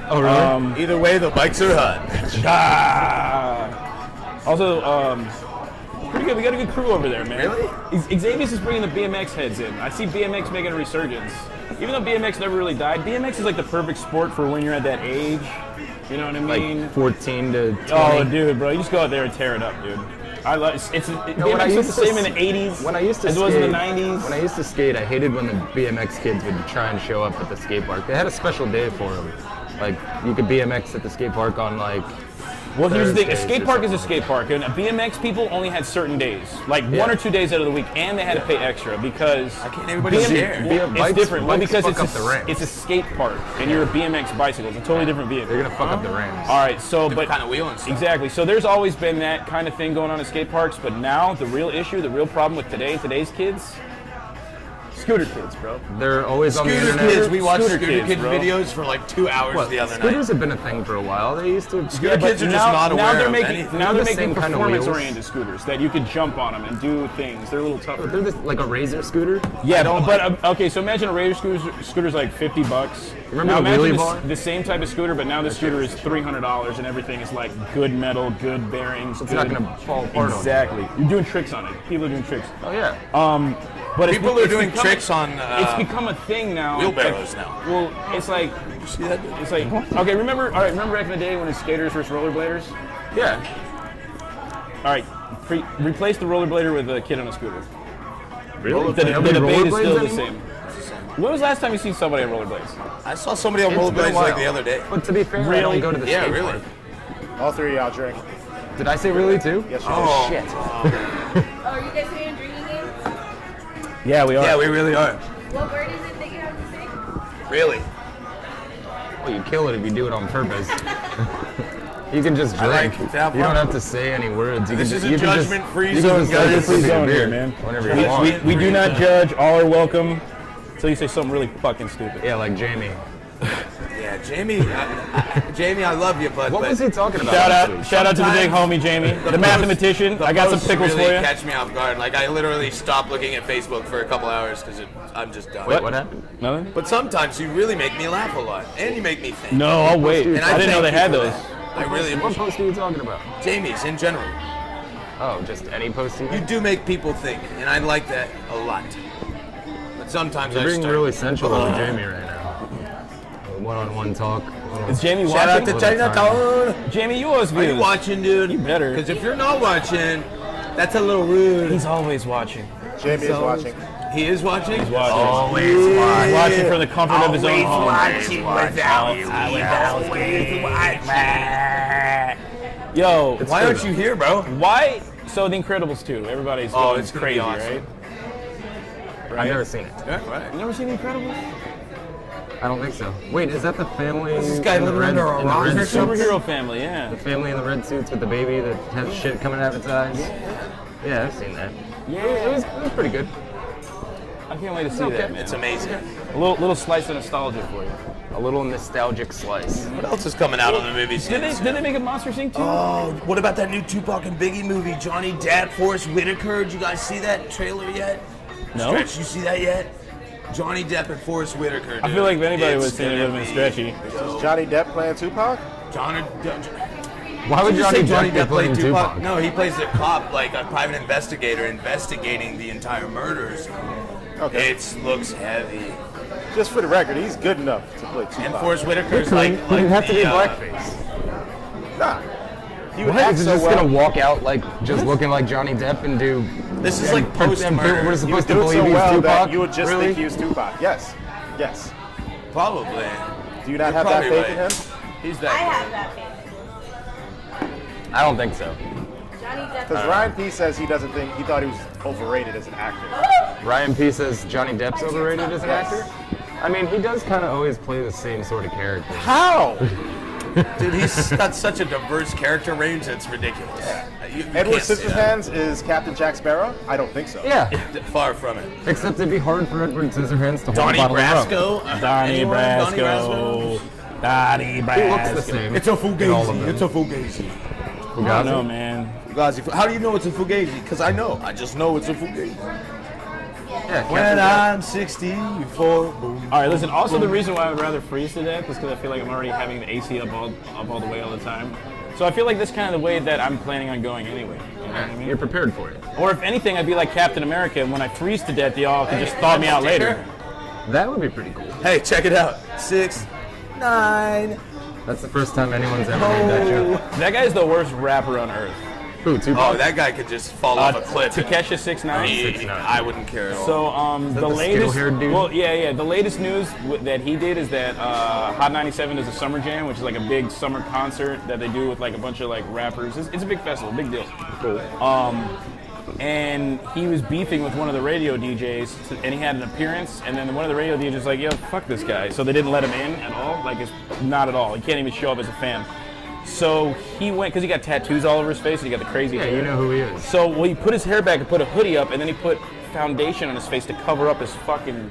D: Oh, really?
B: Either way, the bikes are hot.
A: Also, pretty good. We got a good crew over there, man.
B: Really?
A: Xavier's is bringing the BMX heads in. I see BMX making a resurgence. Even though BMX never really died, BMX is like the perfect sport for when you're at that age. You know what I mean?
D: Like 14 to 20.
A: Oh, dude, bro, you just go out there and tear it up, dude. I love
D: when I
A: BMX was
D: used
A: the
D: to
A: same in the '80s
D: When I used to
A: as it
D: skate,
A: was in the '90s.
D: When I used to skate, I hated when the BMX kids would try and show up at the skate park. They had a special day for them. Like, you could BMX at the skate park on, like,
A: Well, here's the thing: a
D: Thursdays
A: skate
D: or
A: park is a
D: something.
A: skate park, and BMX people only had certain days, like
D: Yeah.
A: 1 or 2 days out of the week, and they had to pay extra because
B: can't everybody share?
A: It's
D: Bikes-
A: different. Well,
D: bikes
A: because
D: fuck up the ramps.
A: it's a skate park, and you're a BMX bicycle. It's a totally different vehicle.
D: They're gonna fuck up the ramps.
A: All right, so but
B: kind of wheel and stuff.
A: exactly. So there's always been that kind of thing going on in skate parks, but now the real issue, the real problem with today's kids, scooter kids, bro.
D: They're always on the
B: Scooter
D: internet.
B: kids. We watched
A: Scooter
B: Scooter
A: kids,
B: Kid
A: bro.
B: videos for like 2 hours the other
D: Scooters
B: night.
D: have been a thing for a while. They used to.
B: Scooter kids are just not
A: now
B: aware
A: they're
B: of
A: making
B: anything.
A: now
D: They're
A: they're
D: the
A: making
D: same kind of wheels.
A: performance-oriented scooters that you could jump on them and do things. They're a little tougher.
D: They're just like a razor scooter.
A: Yeah, but okay. So imagine a Raider scooter's like $50.
D: Remember
A: now
D: the
A: imagine
D: wheelie bar?
A: the same type of scooter, but now the scooter is $300 and everything is like good metal, good bearings.
D: It's not gonna fall apart on you.
A: Exactly. You're doing tricks on it. People are doing tricks.
D: Oh yeah.
A: But it's
B: People
A: be-
B: are
A: it's
B: doing
A: become-
B: tricks on.
A: It's become a thing now.
B: wheelbarrows
A: Like,
B: now.
A: Well, it's like
B: See that?
A: it's like okay. Remember back in the day when it's skaters versus rollerbladers?
B: Yeah.
A: All right, replace the rollerblader with a kid on a scooter.
D: Really?
A: The
D: Nobody
A: debate is
D: rollerblades
A: still the
D: anymore?
A: same. When was the last time you seen somebody on rollerblades?
B: I saw somebody on
D: It's been a
B: rollerblades like
D: while.
B: the other day.
D: But to be fair, I
A: Really?
D: don't go to the
B: Yeah,
D: skate
B: really.
D: park.
C: All three of y'all drink.
D: Did I say really too?
C: Yes, you
B: Oh,
D: Shit.
E: Oh, are you guys playing a drinking game?
A: Yeah, we are.
B: yeah, we really are.
E: What word is it that you have to say?
B: Really.
D: Well, you kill it if you do it on purpose. You can just
B: I like
D: drink.
B: that
D: You don't
B: part.
D: have to say any words. You
B: This
D: can
B: is
D: just,
B: a
D: you can just-
B: judgment-free
D: you can
B: zone,
D: just
B: guys.
D: take a
A: Judgment-free
D: sip of
A: zone
D: beer
A: here, man.
D: Whenever you want.
A: We do not judge. All are welcome. Until you say something really fucking stupid.
D: Yeah, like Jamie.
B: Yeah, Jamie. Jamie, I love you, bud.
D: What
B: but
D: was he talking about?
A: Shout
D: last
A: out,
D: week?
A: shout out to the big homie
B: Sometimes
A: Jamie, the
B: posts-
A: mathematician.
B: the
A: I got some
B: posts
A: pickles
B: really
A: for you.
B: catch me off guard. Like I literally stopped looking at Facebook for a couple hours because I'm just done.
D: Wait, what happened?
A: Nothing?
B: But sometimes you really make me laugh a lot, and you make me think.
A: No, I'll wait.
D: And
A: I didn't know they
B: thank
A: had
B: you for
A: those.
B: that. I really
D: What post are you talking about?
B: Jamie's in general.
D: Oh, just any post you
B: You do make people think, and I like that a lot. But sometimes
D: You're
B: I
D: being
B: start.
D: really sensual with Jamie right now. One-on-one talk.
A: Is Jamie
B: Shout out
A: watching?
B: to Chinatown.
A: Jamie, you always
B: Are you
A: views.
B: watching, dude? You
A: better.
B: Because if you're not watching, that's a little rude.
A: He's always watching.
C: Jamie is watching.
B: He is watching.
A: He's watching.
B: Always
A: He's watching from the comfort of his own home. Yo,
B: Why aren't you here, bro?
A: why? So The Incredibles 2. Everybody's going
B: it's gonna be
A: crazy,
B: awesome.
A: right?
D: I've never seen it.
B: Yeah, right.
A: You never seen The Incredibles?
D: I don't think so. Wait, is that the family?
B: this guy
D: in the
B: living
D: red,
B: under a
D: in the
B: rock
D: red
B: or
D: suits?
A: Superhero family, yeah.
D: The family in the red suits with the baby that has shit coming advertised. Yeah, I've seen that.
A: Yeah,
D: It was pretty good.
A: I can't wait to see that, man.
B: It's amazing.
A: A little slice of nostalgia for you.
D: A little nostalgic slice.
B: What else is coming out on the movie scene?
A: Did they make a Monster Inc. 2?
B: Oh, what about that new Tupac and Biggie movie? Johnny Depp, Forrest Whitaker. Did you guys see that trailer yet?
A: No.
B: Stretch, you see that yet? Johnny Depp and Forrest Whitaker.
A: I feel like if anybody
B: It's
A: was saying it would have been
B: gonna
A: stretchy.
C: Is Johnny Depp playing Tupac?
D: Why would
B: Did you
D: Johnny
B: say Johnny
D: Depp be
B: Depp
D: playing
B: played
D: Tupac?
B: No, he plays a cop, like a private investigator, investigating the entire murders.
C: Okay.
B: It looks heavy.
C: Just for the record, he's good enough to play Tupac.
B: And Forrest Whitaker's like,
D: He didn't have to
B: the,
D: be blackface.
C: Nah. He would
D: What?
C: act
D: Is he
C: so
D: just
C: well.
D: gonna walk out like just looking like Johnny Depp and do?
B: This is
D: and
B: like post-murder.
D: We're
C: He
D: supposed
C: would
D: to
C: do it
D: believe
C: so
D: he's
C: well
D: Tupac.
C: that you would just
D: really?
C: think he was Tupac. Yes. Yes.
B: Probably.
C: Do you not have that
B: probably
C: faith in
B: right.
C: him?
B: He's
E: I
B: that.
E: have that faith.
D: I don't think so.
E: Johnny Depp.
C: Because Ryan P says he doesn't think he thought he was overrated as an actor.
D: Ryan P says Johnny Depp's overrated as an actor. I mean, he does kind of always play the same sort of character.
C: How?
B: Dude, he's got such a diverse character range, it's ridiculous. You
C: Edward
B: can't say that.
C: Scissorhands is Captain Jack Sparrow? I don't think so.
D: Yeah,
B: Far from it.
D: except it'd be hard for Edward Scissorhands to hold
B: Donnie
D: a bottle of rum.
B: Brasco.
A: Donnie
B: Anyone?
A: Brasco. Donnie Brasco.
D: He looks the same.
B: It's a
D: in all of
B: fugazi.
D: them.
B: It's a fugazi.
A: I don't know, man.
B: Fugazi. How do you know it's a fugazi? Because I know. I just know it's a fugazi.
D: Yeah,
B: When
D: Captain
B: I'm 64, boom.
A: All right, listen. Also, the reason why I would rather freeze to death is because I feel like I'm already having the AC up all the way all the time. So I feel like this is kind of the way that I'm planning on going anyway. You know what I mean?
D: You're prepared for it.
A: Or if anything, I'd be like Captain America, and when I freeze to death, y'all can just thaw me out later.
D: That would be pretty cool.
B: Hey, check it out. 6, 9.
D: That's the first time anyone's ever made that joke.
A: That guy's the worst rapper on earth.
D: Who, Tupac?
B: Oh, that guy could just fall off a cliff.
A: Takesha 6ix9ine.
B: 6'9". I wouldn't care at all.
A: So the
D: the
A: latest,
D: Skittle-haired dude?
A: well, yeah, the latest news that he did is that Hot 97 is a summer jam, which is like a big summer concert that they do with like a bunch of like rappers. It's a big festival, big deal.
D: Cool.
A: And he was beefing with one of the radio DJs, and he had an appearance, and then one of the radio DJs was like, yo, fuck this guy. So they didn't let him in at all, like, it's not at all. He can't even show up as a fan. So he went, because he got tattoos all over his face, and he got the crazy
D: Yeah,
A: hair.
D: you know who he is.
A: So well, he put his hair back and put a hoodie up, and then he put foundation on his face to cover up his fucking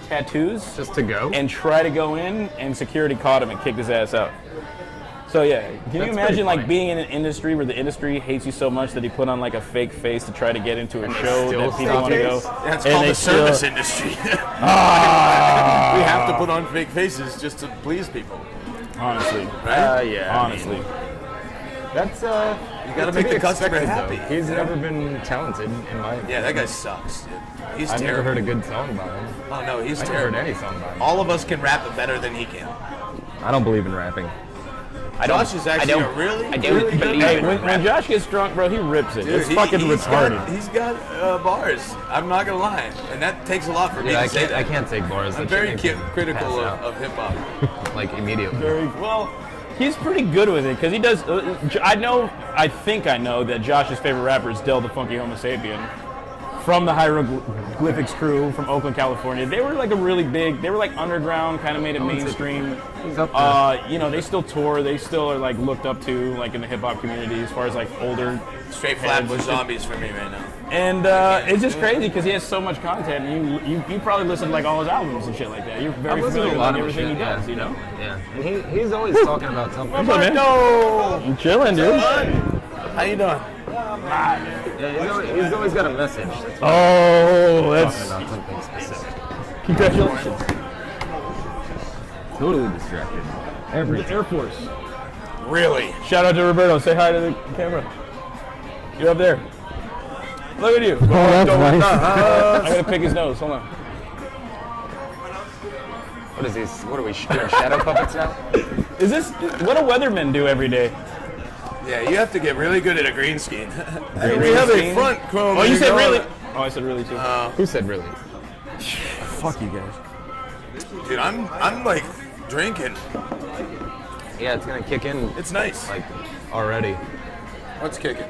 A: tattoos,
D: Just to go?
A: and try to go in, and security caught him and kicked his ass out. So yeah, can you
D: That's pretty
A: imagine like
D: funny.
A: being in an industry where the industry hates you so much that he put on like a fake face to try to get into a show
D: still
A: that people
D: stop
A: want to
D: it?
A: go?
B: That's
A: and
B: called
A: they
B: the
A: still-
B: service industry. We have to put on fake faces just to please people.
A: Honestly,
D: Yeah.
A: honestly.
D: That's,
B: You gotta
D: to
B: make
D: be
B: the customer
D: expected, though.
B: happy.
D: He's never been talented, in my opinion.
B: Yeah, that guy sucks, dude. He's
D: I've never
B: terrible.
D: heard a good song by him.
B: Oh no, he's
D: I've never heard
B: terrible.
D: any song by him.
B: All of us can rap it better than he can.
D: I don't believe in rapping.
B: Josh is actually a really, really good
A: Hey,
B: rapper.
A: when Josh gets drunk, bro, he rips it.
B: Dude,
A: It's fucking retarded.
B: He's got bars. I'm not gonna lie, and that takes a lot for me
D: Yeah,
B: to
D: I
B: say
D: can't,
B: that.
D: I can't take bars.
B: I'm
D: That
B: very
D: shit makes me
B: critical
D: pass out,
B: of hip hop.
D: like immediately.
A: Very well. He's pretty good with it because he does. I think I know that Josh's favorite rapper is Del the Funky Homo Sapien from the Hieroglyphics crew from Oakland, California. They were like a really big. They were like underground, kind of made it mainstream.
D: He's up there.
A: You know, they still tour. They still are like looked up to like in the hip hop community as far as like older.
B: Straight Flatbush Zombies for me right now.
A: And it's just crazy because he has so much content. And you probably listen to like all his albums and shit like that. You're very
D: I've listened
A: familiar
D: to a
A: with
D: lot
A: like,
D: of
A: everything he
D: shit,
A: does. You know.
D: Yeah, and he's always talking about something.
A: What's up, man? I'm chilling, dude.
B: How you doing?
D: Yeah, he's always got a message. That's why
A: Oh,
D: I'm
A: that's
D: talking about something specific.
A: congratulations.
D: Totally distracted.
A: The Air Force.
B: Really?
A: Shout out to Roberto. Say hi to the camera. You're up there. Look at you.
D: Oh, that's nice.
A: I gotta pick his nose. Hold on.
D: What is this? What are we doing? Shadow puppets now?
A: Is this what do weathermen do every day?
B: Yeah, you have to get really good at a green screen. Hey, we
A: Green
B: have
A: screen?
B: a front chrome.
A: Oh, you said
B: going-
A: really? Oh, I said really too.
D: Who said really?
A: Fuck you guys.
B: Dude, I'm like drinking.
D: Yeah, it's gonna kick in
B: It's nice.
D: like already.
B: What's kicking?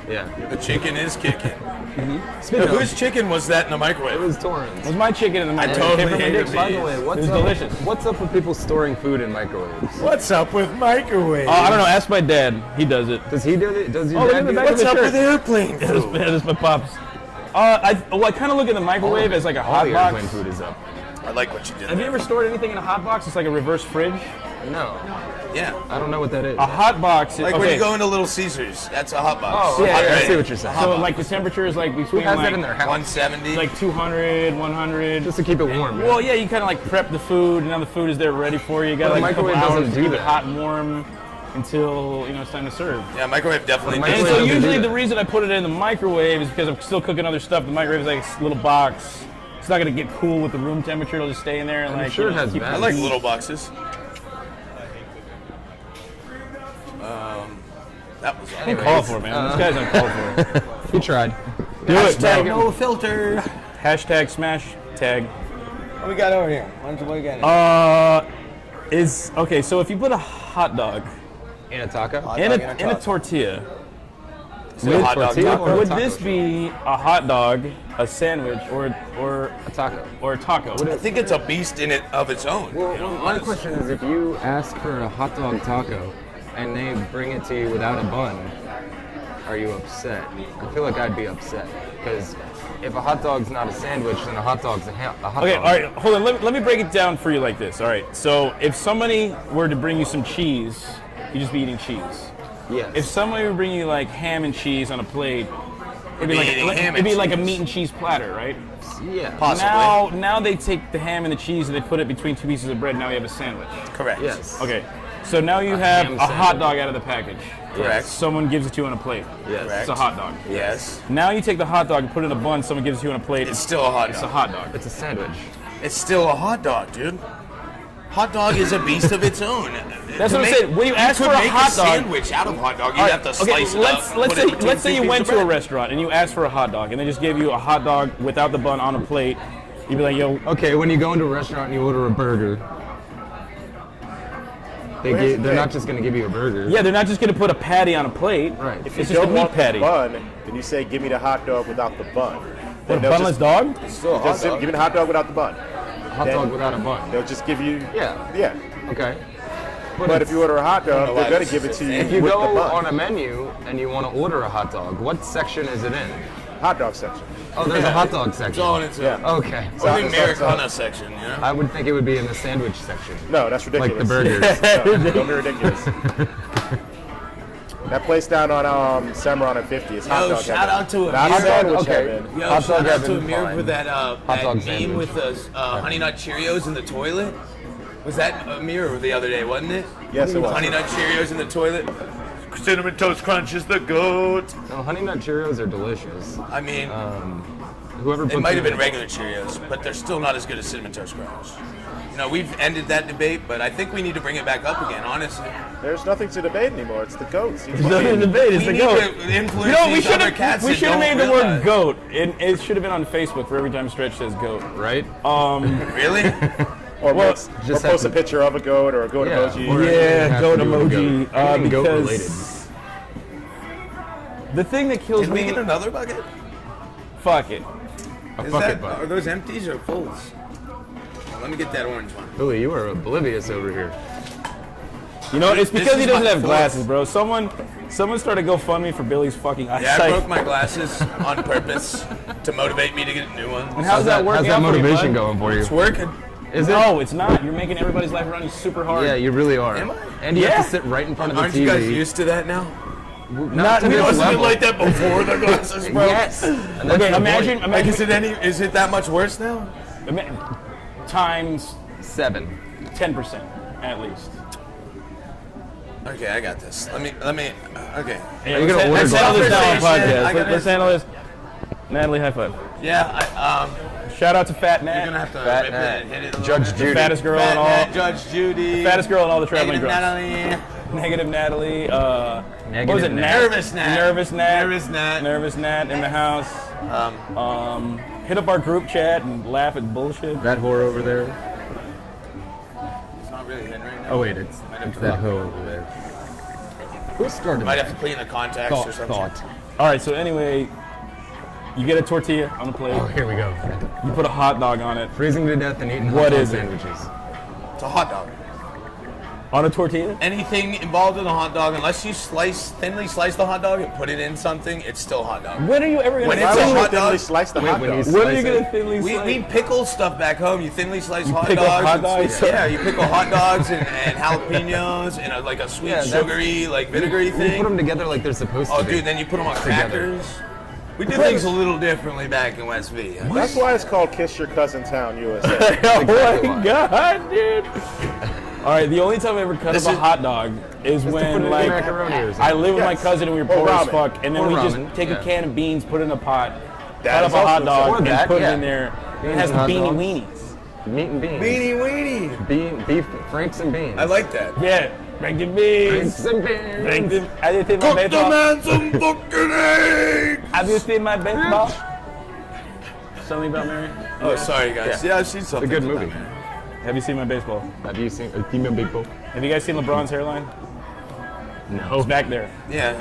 D: Yeah.
B: The chicken is kicking.
D: Speaking
B: Whose chicken was that in the
D: it
B: microwave?
D: was Torrance.
A: Was my chicken in the microwave?
B: totally
A: Came from
B: hate
A: Dick's.
B: it.
D: By the way,
A: It was delicious.
D: What's up with people storing food in microwaves?
B: What's up with microwave?
A: I don't know. Ask my dad. He does it.
D: Does he do it? Does your
A: Oh, look
D: dad
A: at the
D: do
A: back
D: it?
A: of the shirt.
B: airplane
A: That's my pops. I kind of look at the microwave as like a
D: All
A: hot
D: the
A: box.
D: airplane food is up.
B: I like what you did.
A: Have you ever stored anything in a hot box? It's like a reverse fridge.
D: No,
B: Yeah.
D: I don't know what that is.
A: A hot box is
B: Like
A: okay.
B: when you go into Little Caesars, that's a hot box.
D: Oh,
A: yeah,
D: I
A: yeah.
D: see what you're saying.
A: So like the temperature is like
D: Who
A: between
D: has
A: like,
D: that in their house?
B: 170.
A: like 200, 100.
D: Just to keep it warm.
A: Well, yeah, you kind of like prep the food, and now the food is there ready for you. You got
D: But
A: like
D: the
A: a couple
D: microwave
A: hours
D: doesn't
A: to
D: do
A: keep it
D: that.
A: hot and warm until it's time to serve.
B: Yeah, microwave definitely.
D: The
A: And
D: microwave
A: so
D: doesn't do
A: usually
D: that.
A: the reason I put it in the microwave is because I'm still cooking other stuff. The microwave is like a little box. It's not gonna get cool with the room temperature. It'll just stay in there and
D: I'm
A: like.
D: sure
A: you
D: it has
A: keep
D: vents.
B: I like little boxes. That was awesome.
A: Uncalled for, man. This guy's uncalled for.
D: He tried.
A: Do it,
B: Hashtag
A: bro.
B: no filter.
A: Hashtag smash tag.
B: What we got over here? What we got?
A: is okay. So if you put a hot dog
D: In a taco?
A: in
B: dog
A: a tortilla,
B: A hot dog
D: tortilla
B: taco.
D: or a
A: would
D: taco
A: this
D: shell?
A: be a hot dog, a sandwich, or
D: A taco.
A: a taco?
B: I think it's a beast in it of its own.
D: Well,
B: you know,
D: my
B: honestly.
D: question is, if you ask for a hot dog taco and they bring it to you without a bun, are you upset? I feel like I'd be upset because if a hot dog's not a sandwich, then a hot dog's a hot
A: Okay,
D: dog.
A: all right, hold on. Let me break it down for you like this. All right, so if somebody were to bring you some cheese, you'd just be eating cheese.
D: Yes.
A: If somebody would bring you like ham and cheese on a plate, it'd be
B: eating ham and
A: it'd be like a
B: cheese.
A: meat and cheese platter, right?
D: yeah.
B: Possibly.
A: Now they take the ham and the cheese and they put it between two pieces of bread. Now you have a sandwich.
B: Correct.
D: Yes.
A: Okay, so now you have
D: ham
A: a hot
D: sandwich.
A: dog out of the package.
B: Correct.
A: Someone gives it to you on a plate.
D: Yes.
B: Correct.
A: It's a hot dog.
B: Yes.
A: Now you take the hot dog and put it in a bun. Someone gives it to you on a plate.
B: It's still a hot
A: It's a
B: dog.
A: hot dog.
D: It's a sandwich.
B: It's still a hot dog, dude. Hot dog is a beast of its own.
A: That's what I'm saying. When you ask for a hot dog,
B: sandwich out of hot dog, you have to slice it up.
A: let's
B: put it between
A: let's say
B: two
A: you went
B: pieces
A: to a
B: of bread.
A: restaurant and you asked for a hot dog and they just gave you a hot dog without the bun on a plate. You'd be like, yo,
D: Okay, when you go into a restaurant and you order a burger, they're not just going to give you a burger.
A: yeah, they're not just gonna put a patty on a plate.
D: Right.
C: If you
A: It's just a
C: don't
A: meat
C: want
A: patty.
C: the bun, then you say, give me the hot dog without the bun.
A: What,
C: Then
A: a
C: they'll
A: bunless
C: just,
A: dog?
B: It's still a hot
C: just
B: dog.
C: give me the hot dog without the bun.
D: Hot
C: Then-
D: dog without a bun.
C: They'll just give you.
D: Yeah.
C: Yeah.
D: Okay.
C: But if you order a hot dog,
B: why
C: they're gonna
B: this
C: give it
B: is
C: to you
D: If you
C: with
D: go
C: the bun.
D: on a menu and you want to order a hot dog, what section is it in?
C: Hot dog section.
D: Oh, there's a hot dog
B: It's
D: section.
B: all in its own.
C: Yeah.
D: Okay.
B: Or the
C: It's
B: Americana section, you know?
D: I would think it would be in the sandwich section.
C: No, that's ridiculous.
D: Like the burgers.
C: No, don't be ridiculous. That place down on Cimarron and 50 is hot
B: Yo,
C: dog
B: shout
C: heaven.
B: out to
C: Not
B: Amir.
C: sandwich
D: Okay.
C: heaven.
B: Yo,
D: Hot
B: shout
D: dog
B: out to
D: heaven,
B: Amir
D: fine.
B: for that,
D: Hot
B: that
D: dog
B: meme
D: sandwich.
B: with the Honey Nut Cheerios in the toilet. Was that Amir the other day, wasn't it?
C: Yes, it was.
B: Honey Nut Cheerios in the toilet. Cinnamon Toast Crunch is the goat.
D: No, Honey Nut Cheerios are delicious.
B: I mean,
D: Whoever
B: it
D: put
B: might have
D: them-
B: been regular Cheerios, but they're still not as good as Cinnamon Toast Crunch. You know, we've ended that debate, but I think we need to bring it back up again, honestly.
C: There's nothing to debate anymore. It's the goats.
A: There's nothing to debate. It's
B: We
A: the
B: need
A: goat.
B: to influence
A: You know, we
B: these
A: should
B: other cats
A: have
B: that don't
A: made the
B: realize.
A: word goat. It should have been on Facebook for every time Stretch says goat.
D: right?
B: Really?
C: Or,
A: Well,
C: post, or
D: just
C: post a
D: have to-
C: picture of a goat or a goat
D: Yeah,
C: emoji.
D: or-
A: Yeah,
D: have
A: goat
D: to do with
A: emoji.
D: goat. Anything goat
A: Because
D: related.
A: the thing that kills
B: Did we
A: me,
B: get another bucket?
A: fuck it.
D: A
B: Is
D: bucket
B: that,
D: butt.
B: are those empties or fulls? Let me get that orange one.
D: Billy, you are oblivious over here.
A: You know, it's
B: This
A: because he
B: is
A: doesn't
B: my
A: have
B: fourth.
A: glasses, bro. Someone started GoFundMe for Billy's fucking
B: Yeah,
A: eyesight.
B: I broke my glasses on purpose to motivate me to get a new one.
A: And how's that working
D: How's that
A: out for you,
D: motivation
A: bud?
D: going for you?
B: It's working.
D: Is it?
A: No, it's not. You're making everybody's life around you super hard.
D: Yeah, you really are.
B: Am I?
D: And you
A: Yeah.
D: have to sit right in front of the
B: Aren't
D: TV.
B: you guys used to that now?
D: Not to
A: we
D: this
A: wasn't
B: Wasn't it
D: level.
B: like that before the glasses broke?
D: Yes. And that's
A: Okay,
D: the
A: imagine,
D: point.
B: Like, is it that much worse now?
A: times
D: 7.
A: 10% at least.
B: Okay, I got this. Let me. Okay.
A: Yeah,
D: you gonna
A: let's
D: order
A: handle this now on
B: glasses?
A: podcast.
B: I gotta-
A: Let's handle this. Natalie, high five.
B: Yeah.
A: Shout out to Fat
B: You're
A: Nat,
B: gonna have to
D: Fat
B: rip
D: Nat.
B: it, hit it a little
D: Judge
B: bit.
D: Judy.
A: fattest girl
B: Fat
A: in all,
B: Nat, Judge Judy.
A: fattest girl in all the traveling
B: Negative
A: drums.
B: Natalie.
A: Negative Natalie.
D: Negative
A: What was it?
D: Nat.
B: Nervous Nat.
A: Nervous Nat.
B: Nervous Nat.
A: Nervous Nat in the house. Hit up our group chat and laugh at bullshit.
D: That whore over there.
B: It's not really hitting right now.
D: Oh wait, it's that hoe over there. Who started
B: Might
D: that?
B: have to clean the contacts or something.
D: Thought.
A: All right. So anyway, you get a tortilla on a plate.
D: Oh, here we go.
A: You put a hot dog on it.
D: Freezing to death and eating
A: What
D: hot dog
A: is it?
D: sandwiches.
B: It's a hot dog.
A: On a tortilla.
B: Anything involved in a hot dog, unless you thinly slice the hot dog and put it in something, it's still a hot dog.
A: When are you ever
B: When
A: gonna?
B: it's
C: Why
B: a
C: would you
B: hot
C: thinly
B: dog.
C: slice the
D: Wait,
C: hot
D: when
C: dog?
D: you
A: When are you
D: slice
A: gonna
D: it.
A: thinly
B: We
A: slice?
B: pickle stuff back home. You thinly slice hot
A: pickle
B: dogs.
A: hot
B: and
A: dogs?
B: sweet- Yeah, you pickle hot dogs and jalapenos and like a sweet
D: Yeah, that's-
B: sugary, like vinegary
D: You put
B: thing.
D: them together like they're supposed
B: Oh,
D: to be.
B: dude, then you put them on
D: Together.
B: crackers. We did things a little differently back in West V.
C: That's why it's called Kiss Your Cousin Town, USA.
A: Oh
D: exactly
A: my
D: why.
A: god, dude! All right, the only time I ever cut
B: This
A: up a
B: is-
A: hot dog is
D: Just to put
A: when,
D: it in
A: like,
D: macaroni or something.
A: I live with my
C: Yes.
A: cousin and we were
C: Or
A: poor as
C: ramen.
A: fuck, and then
D: Or
A: we just
D: ramen,
A: take
D: yeah.
A: a can of beans, put it in a pot,
C: That
A: cut up
C: is
A: a hot
C: also
A: dog,
D: Or
A: and
D: that,
A: put it
D: yeah.
A: in there. It
D: Beans
A: has
D: and hot
A: beanie
D: dogs.
A: weenies.
D: Meat and beans.
B: Beanie weenie.
D: Beef, Franks and beans.
B: I like that.
A: Yeah, break the beans.
D: Franks and beans.
A: Break the. Have you seen my
B: Cook the
A: baseball?
B: man some fucking eggs.
A: Have you seen my baseball? Something about Mary?
B: Oh, sorry guys. Yeah, I've seen something.
D: good
B: about
D: movie.
B: that.
A: Have you seen my baseball?
D: Have you seen a big ball?
A: Have you guys seen LeBron's hairline?
D: No.
A: It's back there.
B: Yeah.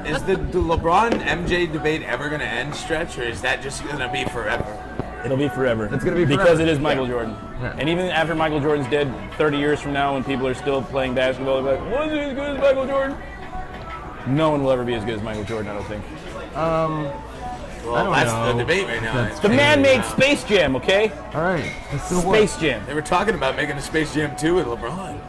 B: Is the LeBron MJ debate ever going to end, Stretch, or is that just going to be forever?
A: It'll be forever.
D: It's gonna be
A: because
D: forever.
A: it is Michael Jordan.
D: Yeah.
A: And even after Michael Jordan's dead, 30 years from now, when people are still playing basketball, they're like, "Was he as good as Michael Jordan?" No one will ever be as good as Michael Jordan, I don't think.
B: Well, that's the debate right now.
A: The man made Space Jam, okay?
D: All right. So
A: Space Jam.
B: They were talking about making a Space Jam 2 with LeBron.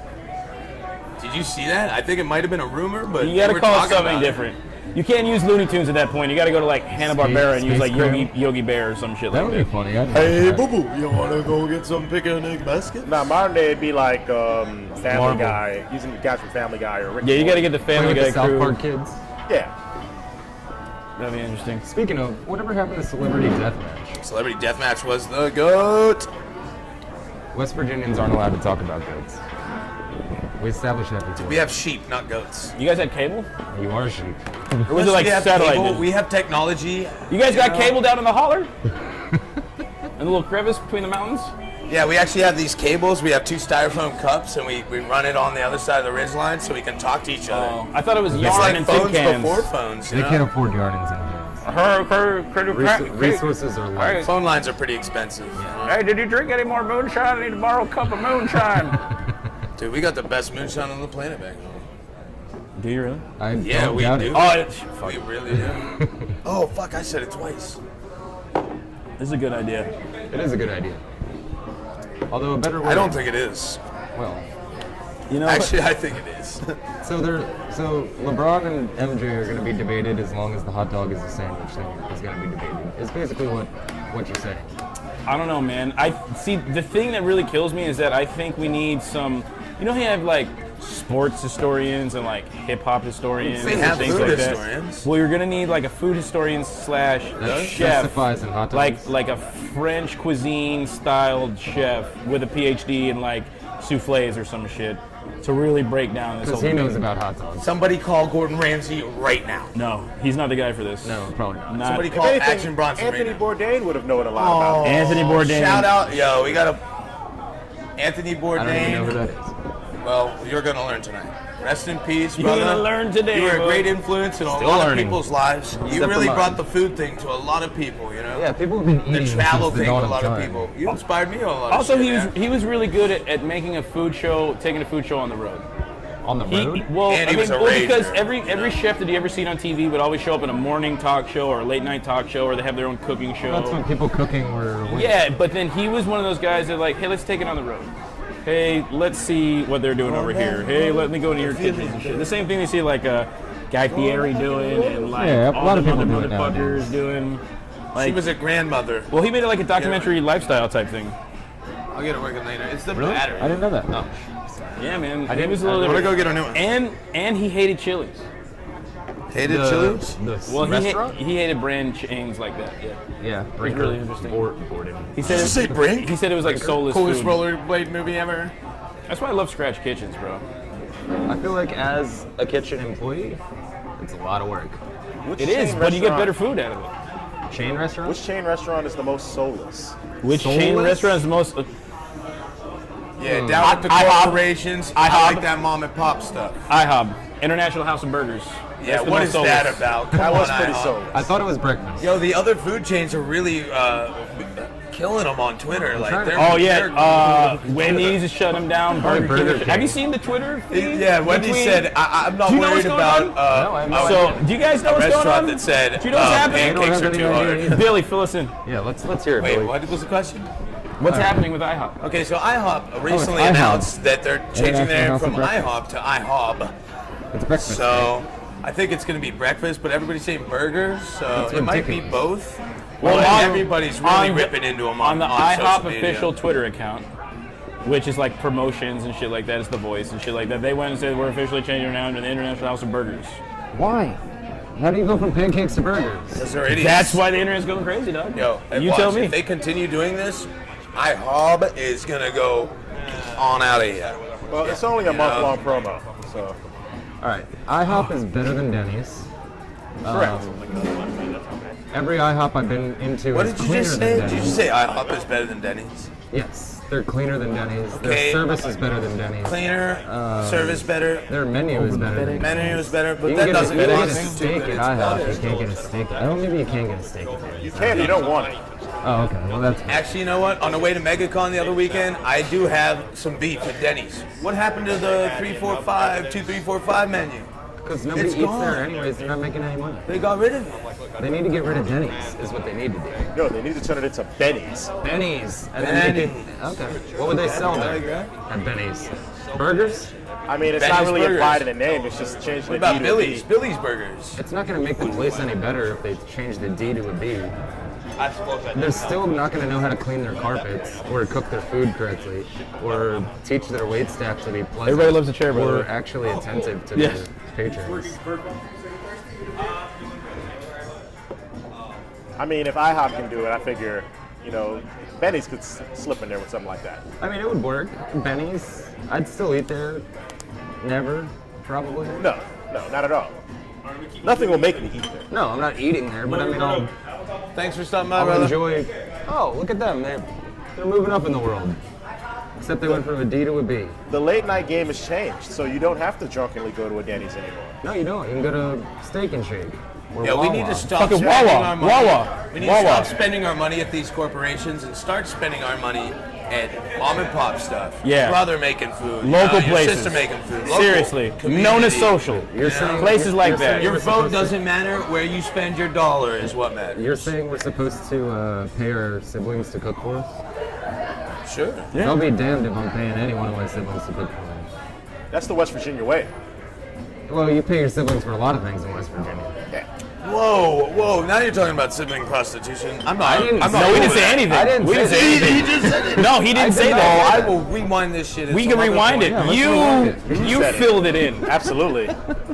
B: Did you see that? I think it might have been a rumor, but
A: You gotta
B: they were
A: call it
B: talking
A: something
B: about it.
A: different. You can't use Looney Tunes at that point. You gotta go to like Hanna-Barbera and use like
D: Space
A: Yogi Bear or some shit
D: That
A: like
D: would be
A: that.
D: funny.
B: Hey, boo boo, you want to go get some picnic basket?
C: Now, modern day, it'd be like Family
D: Marvel.
C: Guy, using the guys from Family Guy or Rick.
A: Yeah, you
C: and
A: gotta get the Family Guy
D: the South
A: crew.
D: Park kids.
C: Morty. Yeah.
A: That'd be interesting.
D: Speaking of, whatever happened to Celebrity Deathmatch?
B: Celebrity Deathmatch was the GOAT.
D: West Virginians aren't allowed to talk about goats. We established that before.
B: We have sheep, not goats.
A: You guys had cable?
D: You are sheep.
A: Or was it like
B: we have
A: satellite?
B: cable,
A: dish?
B: we have technology.
A: You guys got
B: know?
A: cable down in the holler? In the little crevice between the mountains?
B: Yeah, we actually have these cables. We have 2 styrofoam cups, and we run it on the other side of the ridge line so we can talk to each other.
A: I thought it was
B: It's
A: yarn
B: like
A: and tin
B: phones
A: cans.
B: before phones.
D: They
B: You know?
D: can't afford gardens in here. Resources are low.
B: Phone lines are pretty expensive.
A: Hey, did you drink any more moonshine? I need to borrow a cup of moonshine.
B: Dude, we got the best moonshine on the planet back home.
A: Do you really?
D: I
B: Yeah,
D: don't
B: we
D: doubt
B: do.
D: it.
A: Oh,
B: We really do. Oh, fuck, I said it twice.
A: this is a good idea.
D: It is a good idea. Although a better way.
B: I don't think it is.
D: Well,
A: You know,
B: Actually, I think it is.
D: so LeBron and MJ are going to be debated as long as the hot dog is a sandwich thing is going to be debated. It's basically what you're saying.
A: I don't know, man. I see the thing that really kills me is that I think we need some. You know how you have like sports historians and like hip hop historians
B: They
A: and
B: have
A: things
B: food
A: like
B: historians.
A: that. Well, you're gonna need like a food historian slash
D: That
A: chef,
D: specifies in hot dogs.
A: like a French cuisine styled chef with a PhD in like souffles or some shit to really break down this whole
D: Because he
A: thing.
D: knows about hot dogs.
B: Somebody call Gordon Ramsay right now.
A: No, he's not the guy for this.
D: No, probably not.
A: Not
B: Somebody
C: If
B: call
C: anything,
B: Action Bronson
C: Anthony
B: right now.
C: Bourdain would have known a lot about it.
A: Anthony Bourdain.
B: Shout out, yo, we got a Anthony
D: I don't even know who
B: Bourdain.
D: that is.
B: Well, you're gonna learn tonight. Rest in peace,
A: You're
B: brother.
A: gonna learn today,
B: You were a
A: bro.
B: great influence in a
A: Still
B: lot
A: learning.
B: of people's lives. You
D: Except
B: really
D: for
B: brought
D: mine.
B: the food thing to a lot of people. You know.
D: Yeah, people have been eating
B: The travel
D: since the
B: thing to
D: dawn
B: a lot of
D: time.
B: people. You inspired me on a lot.
A: Also,
B: of shit,
A: he was
B: man.
A: he was really good at making a food show, taking a food show on the road.
D: On the
A: He,
D: road?
A: well,
B: And he was a
A: because
B: rager,
A: every chef that you ever seen on TV would always show up in a morning talk show or a late night talk show, or they have their own cooking show.
D: That's when people cooking were.
A: Yeah, but then he was one of those guys that like, hey, let's take it on the road. Hey, let's see what they're doing over here. Hey, let me go into your kitchens and shit. The same thing they see like Guy Fieri doing and like
D: Yeah, a
A: all
D: lot
A: the
D: of people
A: other
D: do it
A: motherfuckers
D: nowadays.
A: doing.
B: She
A: Like,
B: was a grandmother.
A: well, he made it like a documentary lifestyle type thing.
B: I'll get it working later. It's the
D: Really?
B: battery.
D: I didn't know that. No.
A: Yeah, man.
D: I
A: He
D: didn't-
A: was a little
D: I
B: I'm gonna
A: different.
B: go get a new one.
A: And he hated Chili's.
B: Hated Chili's?
A: Well,
D: restaurant?
A: he hated brand chains like that. Yeah.
D: Yeah,
A: was really interesting.
D: Boarding.
A: He said
B: Did you say Brink?
A: He said it was like soulless
B: Coolest
A: food.
B: rollerblade movie ever.
A: That's why I love Scratch Kitchens, bro.
D: I feel like as a kitchen employee, it's a lot of work.
C: Which
A: It is,
C: chain
A: but you get
C: restaurant-
A: better food out of it.
D: Chain restaurant?
C: Which chain restaurant is the most soulless?
A: Which chain
D: Soulless?
A: restaurant is the most?
B: Yeah, down with the
A: IHOP.
B: corporations. I
A: IHOP.
B: like that mom and pop stuff.
A: IHOB, International House of Burgers.
B: Yeah,
A: That's the
B: what
A: most
B: is that
A: soulless.
B: about? Come
C: That was
B: on,
C: pretty
B: IHOP.
C: soulless.
D: I thought it was breakfast.
B: Yo, the other food chains are really killing them on Twitter. Like,
D: trying to-
B: they're,
A: Oh
B: they're-
A: yeah, Wendy's is shut them down. Burger
D: Burger
A: King.
D: King.
A: Have you seen the Twitter feed?
B: Yeah, Wendy
A: between-
B: said, I'm not
A: Do you know
B: worried
A: what's going
B: about
A: on?
D: No, I have no
A: So,
D: idea.
A: do you guys know
B: a
A: what's going
B: restaurant
A: on?
B: that said
A: Do you know what's happening?
D: don't
B: pancakes
D: have
B: are
D: any
B: too
D: idea.
B: hard.
A: Billy, fill us in.
D: Yeah, let's hear it.
B: Wait,
D: Billy.
B: what was the question?
A: What's happening with IHOP?
B: Okay, so IHOP recently
D: IHOP.
B: announced that they're changing their name
D: House of
B: from
D: Breakfast.
B: IHOP to IHOB.
D: It's breakfast.
B: So I think it's going to be breakfast, but everybody's saying burgers, so
D: That's
B: it might be
D: ridiculous.
B: both.
A: Well,
B: Well,
A: on-
B: everybody's really
A: on the-
B: ripping into them
A: on the IHOP
B: social media.
A: official Twitter account, which is like promotions and shit like that. It's The Voice and shit like that. They went and said we're officially changing now to the International House of Burgers.
D: Why? How do you go from pancakes to burgers?
B: Because they're idiots.
A: That's why the internet's going crazy, dog.
B: Yo,
A: you
B: watch,
A: tell me.
B: If they continue doing this, IHOB is going to go on out of here.
C: Well, it's only a month-long promo, so.
D: All right, IHOP is better than Denny's.
C: Correct.
D: Every IHOP I've been into
B: What
D: is
B: did you
D: cleaner
B: just
D: than
B: say?
D: Denny's.
B: Did you say IHOP is better than Denny's?
D: Yes. They're cleaner than Denny's.
B: Okay.
D: Their service is better than Denny's.
B: Cleaner, service better,
D: Their menu is better than
B: menu is better, but
D: You
B: that
D: can
B: doesn't
D: get
B: mean
D: a
B: anything.
D: steak at IHOP. You can't get a steak. I don't. Maybe you can get a steak at Denny's.
C: You can, you don't want it.
D: Oh, okay. Well, that's fine.
B: Actually, you know what? On the way to MegaCon the other weekend, I do have some beef at Denny's. What happened to the 2 3 4 5 menu?
D: Because nobody
B: It's
D: eats
B: gone.
D: there anyways. They're not making any money.
B: They got rid of it.
D: They need to get rid of Denny's. Is what they need to do.
C: No, they need to turn it into Benny's.
D: Benny's. And then make it. Okay. What would they sell there at Benny's? Burgers?
C: I mean, it's
B: Benny's
C: not really
B: Burgers.
C: implied in the name. It's just changing
B: What
C: the
B: about
C: D to a B.
B: Billy's? Billy's Burgers.
D: It's not going to make the place any better if they change the D to a B. They're still not going to know how to clean their carpets or cook their food correctly or teach their wait staff to be pleasant.
A: Everybody loves a chair, by the
D: or
A: way.
D: actually attentive to
A: Yes.
D: their patrons.
C: I mean, if IHOP can do it, I figure, Benny's could slip in there with something like that.
D: I mean, it would work. Benny's, I'd still eat there. Never, probably.
C: No, not at all. Nothing will make me eat there.
D: No, I'm not eating there, but I mean, I'll
B: Thanks for stopping by,
D: I'll
B: brother.
D: enjoy. Oh, look at them! They're moving up in the world. Except they went from a D to a B.
C: The late night game has changed, so you don't have to drunkenly go to a Denny's anymore.
D: No, you can go to Steak and Shake. or
B: Yeah, we need
D: Wawa.
B: to stop
A: Fucking
B: spending
A: Wawa.
B: our money.
A: Wawa.
B: We need to
A: Wawa.
B: stop spending our money at these corporations and start spending our money at mom and pop stuff.
A: Yeah.
B: Brother making food.
A: Local
B: your
A: places.
B: sister making food. Local
A: Seriously.
B: community.
A: Known as social.
D: You're saying
A: Places like
D: you're
A: that.
D: saying
B: Your
D: we're
B: vote
D: supposed to-
B: doesn't matter. Where you spend your dollar is what matters.
D: You're saying we're supposed to pay our siblings to cook for us?
B: Sure.
D: I'll be damned if I'm paying any one of my siblings to cook for me.
C: That's the West Virginia way.
D: Well, you pay your siblings for a lot of things in West Virginia.
B: Whoa. Now you're talking about sibling prostitution. I'm not.
D: didn't
B: I'm
D: say
B: not
A: No, we
B: cool
A: didn't
B: with
A: say
B: that.
A: anything.
D: I didn't
A: we
D: say
A: didn't say
B: He
A: anything.
B: just said it.
A: No, he didn't say
B: Oh,
A: that.
B: I will rewind this shit. at
A: We
B: some
A: can
B: other
A: rewind it.
B: point.
D: let's
A: You
D: rewind it.
A: you
C: said it.
A: filled it in.
C: Absolutely.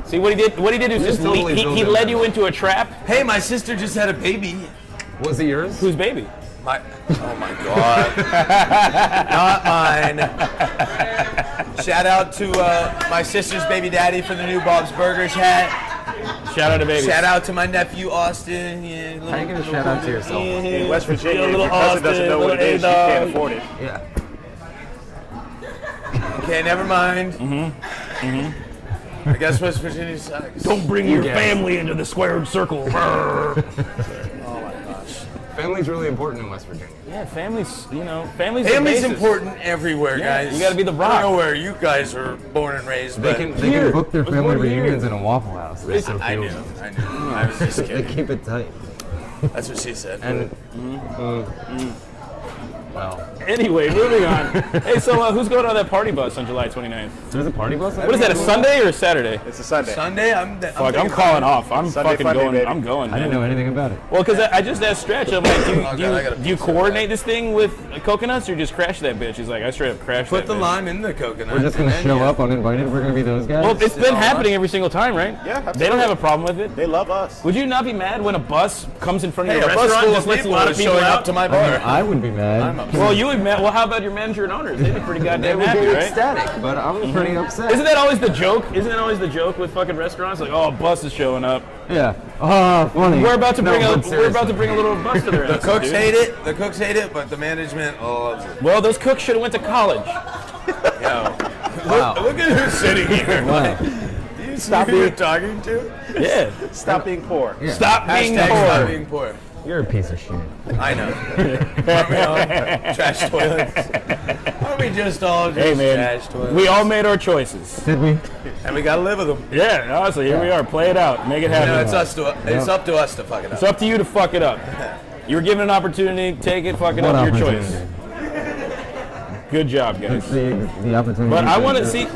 A: See what he did? What he did is
D: You
A: just
D: totally
A: he
D: filled it
A: led
D: in.
A: you into a trap.
B: Hey, my sister just had a baby.
D: Was it yours?
A: Whose baby?
B: Oh my god. Not mine. Shout out to my sister's baby daddy for the new Bob's Burgers hat.
A: Shout out to baby.
B: Shout out to my nephew Austin. Yeah,
D: How you gonna shout out to yourself?
C: In West Virginia, if
A: little
C: your cousin doesn't know what it is, you
A: Austin,
C: can't afford it.
D: Yeah.
B: Okay, never mind. I guess West Virginia sucks.
A: Don't bring your
D: Yes.
A: family into the squared circle.
D: Family's really important in West Virginia.
A: Yeah, family's family's the
B: Family's
A: basis.
B: important everywhere,
A: Yeah,
B: guys.
A: you gotta be the
B: I
A: rock.
B: don't know where you guys were born and raised,
D: They
B: but
D: can
A: Here.
D: book their
A: Let's
D: family
A: go here.
D: reunions in a Waffle House. They so
B: I knew.
D: feel-
B: I was just
D: They
B: kidding.
D: keep it tight.
B: That's what she said.
D: And well,
A: Anyway, moving on. Hey, so who's going on that party bus on July 29th?
D: there's a party bus.
A: What is that? A Sunday or a Saturday?
C: It's a Sunday.
B: Sunday,
A: Fuck, I'm
B: thinking-
A: calling off. I'm
C: Sunday
A: fucking
C: Funday,
A: going.
C: baby.
A: I'm going.
D: I didn't
A: Man.
D: know anything about it.
A: Well, because I just asked Stretch. I'm like,
B: God, I gotta
A: do you coordinate this thing with coconuts or just crash that bitch? He's like, I straight up crashed
B: Put
A: that
B: the
A: bitch.
B: lime in the coconut.
D: We're just gonna
B: and
D: show
B: then,
D: up uninvited. We're gonna be those guys.
A: Well, it's been
B: all
A: happening every single time, right?
C: Yeah,
A: They don't
C: absolutely.
A: have a problem with it.
C: They love us.
A: Would you not be mad when a bus comes in front of
B: Hey,
A: your
B: a bus
A: restaurant
B: full
A: and
B: of
A: just lets a
B: people
A: lot
B: are
A: of people
B: showing
A: out?
B: up to my
D: I mean,
B: bar.
D: I would be mad.
B: I'm upset.
A: Well, you would be mad. Well, how about your manager and owners? They'd be pretty
D: They
A: goddamn
D: would
A: happy,
D: be
A: right?
D: ecstatic, but I'm pretty upset.
A: Isn't that always the joke? Isn't that always the joke with fucking restaurants? Like, oh, a bus is showing up.
D: Yeah. Oh, funny.
A: We're about to
D: No,
A: bring
D: but
A: we're about to
D: seriously.
A: bring a little bus to their
B: The
A: restaurant,
B: cooks
A: dude.
B: hate it. The cooks hate it, but the management loves it.
A: Well, those cooks should have went to college.
B: Yo,
D: Wow.
B: look at who's sitting here.
D: Wow.
B: You stop who you're talking to.
A: Yeah.
C: Stop being poor.
D: Yeah.
A: Stop being
B: Hashtag stop
A: poor.
B: being poor.
D: You're a piece of shit.
B: I know. Aren't we all trash toilets? Aren't we just all just
A: Hey, man.
B: trash toilets?
A: We all made our choices.
D: Did we?
B: And we gotta live with them.
A: Yeah, honestly, here we are. Play it out. Make it
B: You
A: happen.
B: know, it's up to us to fuck it up.
A: It's up to you to fuck it up. You were given an opportunity. Take it. Fuck it
D: What
A: up. Your
D: opportunity?
A: choice. Good job, guys.
D: It's the opportunity.
A: But I want to see.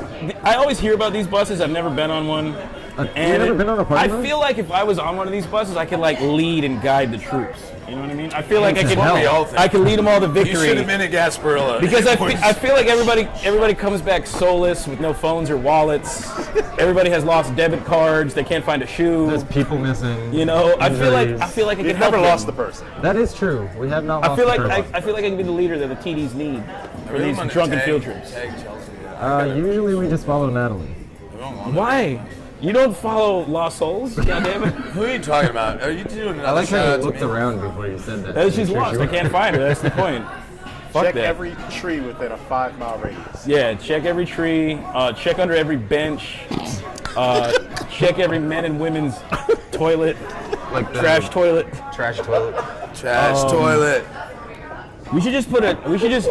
A: I always hear about these buses. I've never been on one.
D: You've never been on a party
A: I
D: bus?
A: feel like if I was on one of these buses, I could like lead and guide the troops. You know what I mean? I feel like I
D: That's
A: could.
D: what we
B: all think.
A: I could lead them all to
B: You
A: victory.
B: should have been at Gasparilla.
A: Because I feel like everybody comes back soulless with no phones or wallets. Everybody has lost debit cards. They can't find a shoe.
D: There's people missing.
A: You know, I feel like
D: injuries.
A: I could
C: You've
A: help
C: never
A: them.
C: lost the person.
D: That is true. We have not lost
A: I feel
D: the
A: like
D: person.
A: I feel like I can be the leader that the TDs need for
B: Really
A: these
B: wanna
A: drunken
B: tag-
A: field trips.
B: tag Chelsea.
D: Usually we just follow Natalie.
B: We don't want it.
A: Why? You don't follow Lost Souls? God damn it.
B: Who are you talking about? Are you doing another
D: I like how
B: shout
D: you
B: out to
D: looked
B: me?
D: around before you said that.
A: She's
D: Make sure
A: lost.
D: she
A: I
D: was-
A: can't find her. That's the point. Fuck
C: Check
A: that.
C: every tree within a 5-mile radius.
A: Yeah, check every tree. Check under every bench. Check every men and women's toilet.
D: Like the
A: Trash toilet.
D: Trash toilet.
B: Trash toilet.
A: We should just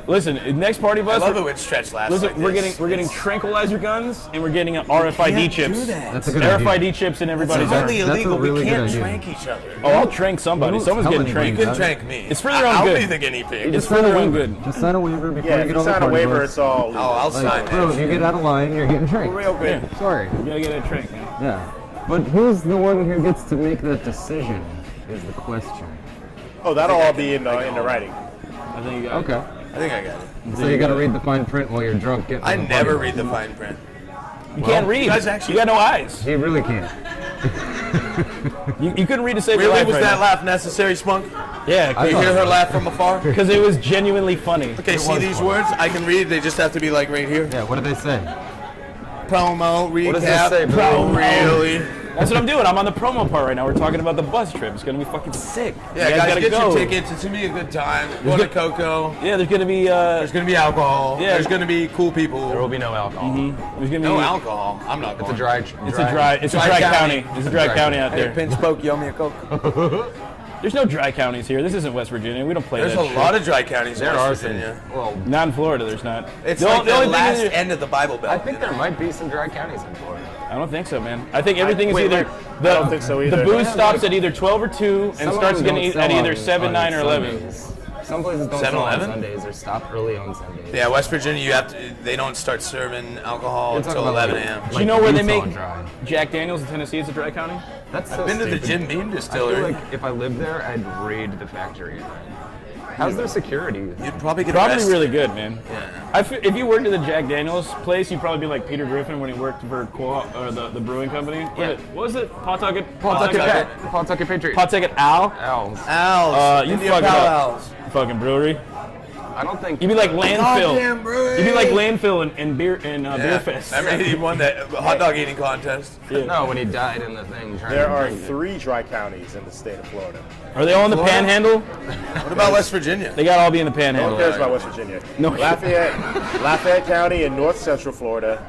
A: listen, next party
B: I
A: bus.
B: love it when stretch laughs.
A: Listen,
B: like
A: we're
B: this.
A: getting tranquilizer guns and we're getting RFID chips.
D: That's a good
A: RFID
D: idea.
A: chips in
B: It's
A: everybody's
B: highly
A: arm.
B: illegal.
D: really
B: We
D: good
B: can't
D: idea.
B: trank each other.
A: Oh, I'll trank somebody.
G: don't
A: Someone's
G: tell
A: getting
G: anybody.
A: tranked.
B: You can trank me.
A: It's for their own
B: I'll
A: good.
B: be the guinea pig.
A: It's for their own good.
G: Just sign a waiver before
C: Yeah,
G: you
C: if
G: get
C: you
G: on the
C: sign a
G: party
C: waiver,
G: bus.
C: it's all
B: Oh,
C: legal.
B: I'll sign
G: Like, bro, if you
B: that.
G: get out of line, you're getting tranked.
C: Real good.
A: Yeah.
G: Sorry.
A: You gotta get a trank, man.
G: Yeah. But who's the one who gets to make that decision is the question.
C: Oh, that'll all be in the writing.
A: I think you got it.
G: Okay.
B: I think I got it.
G: So you gotta read the fine print while you're drunk getting
B: I
G: on the
B: never
G: party
B: read the
G: bus.
B: fine print.
A: You can't read.
B: you guys actually-
A: You got no eyes.
G: He really can't.
A: You couldn't read to save your
B: Really,
A: life
B: was
A: right
B: that
A: now.
B: laugh necessary, Spunk?
A: Yeah,
B: You hear her laugh from afar?
A: because it was genuinely funny.
B: Okay, see these words? I can read. They just have to be like right here.
G: Yeah, what did they say?
B: Promo, recap.
D: does this say, bro?
B: Promo. Really?
A: That's what I'm doing. I'm on the promo part right now. We're talking about the bus trip. It's gonna be fucking sick.
B: Yeah,
A: you
B: guys,
A: gotta
B: get
A: go.
B: your tickets. It's gonna be a good time. Go to Coco.
A: Yeah, there's gonna be
B: There's gonna be alcohol.
A: Yeah.
B: There's gonna be cool people.
D: There will be no alcohol.
A: there's gonna be
B: No alcohol. I'm not going.
D: It's a dry.
A: It's a dry county. It's a dry county out
B: Hey,
A: there.
B: pinch poke, yell me a Coke.
A: There's no dry counties here. This isn't West Virginia. We don't play
B: There's
A: that
B: a
A: shit.
B: lot of dry counties in
D: There
B: West
D: are some.
B: Virginia.
D: Well,
A: Not in Florida. There's not.
B: It's
A: The
B: like
A: only
B: the
A: thing
B: last
A: is-
B: end of the Bible Belt.
D: I think there might be some dry counties in Florida.
A: I don't think so, man. I think everything is
C: wait,
A: either
C: I don't think so either.
A: The booze stops at either 12 or 2 and
D: Some of
A: starts
D: them
A: getting
D: don't
A: at
D: sell
A: either
D: on-
A: 7,
D: on
A: 9, or 11.
D: Sundays. Some places don't sell on
B: 7-Eleven?
D: Sundays or stop early on Sundays.
B: Yeah, West Virginia, you have to. They don't start serving alcohol
D: You're talking
B: until
D: about
B: 11
D: like-
B: a.m.
A: Do you know where they
D: Utah
A: make
D: dry.
A: Jack Daniels in Tennessee? It's a dry county.
D: That's so
B: I've been to the
D: stupid.
B: Jim Beam
D: I feel
B: distillery.
D: like if I lived there, I'd raid the factory. How's their security?
B: You'd probably get
A: Probably
B: arrested.
A: really good, man.
B: Yeah.
A: If you worked at the Jack Daniels place, you'd probably be like Peter Griffin when he worked for the brewing company.
D: Yeah.
A: What was it? Pawtucket
D: Pawtucket Patriot.
A: Pawtucket Al?
D: Owls.
B: Owls.
A: You
B: India
A: fuck it
B: Pale
A: up.
B: Owls.
A: Fucking brewery.
D: I don't think.
A: You'd be like landfill.
B: Goddamn brewery.
A: You'd be like landfill in beer
B: Yeah.
A: fest.
B: I mean, he won that hot dog eating contest.
D: No, when he died in the thing. Trying
C: There
D: to
C: are
D: drink it.
C: 3 dry counties in the state of Florida.
A: Are they all in the
B: Florida?
A: Panhandle?
B: What about West Virginia?
A: They got to all be in the
C: No one
A: Panhandle.
C: cares about West Virginia.
A: No.
C: Lafayette County in north central Florida,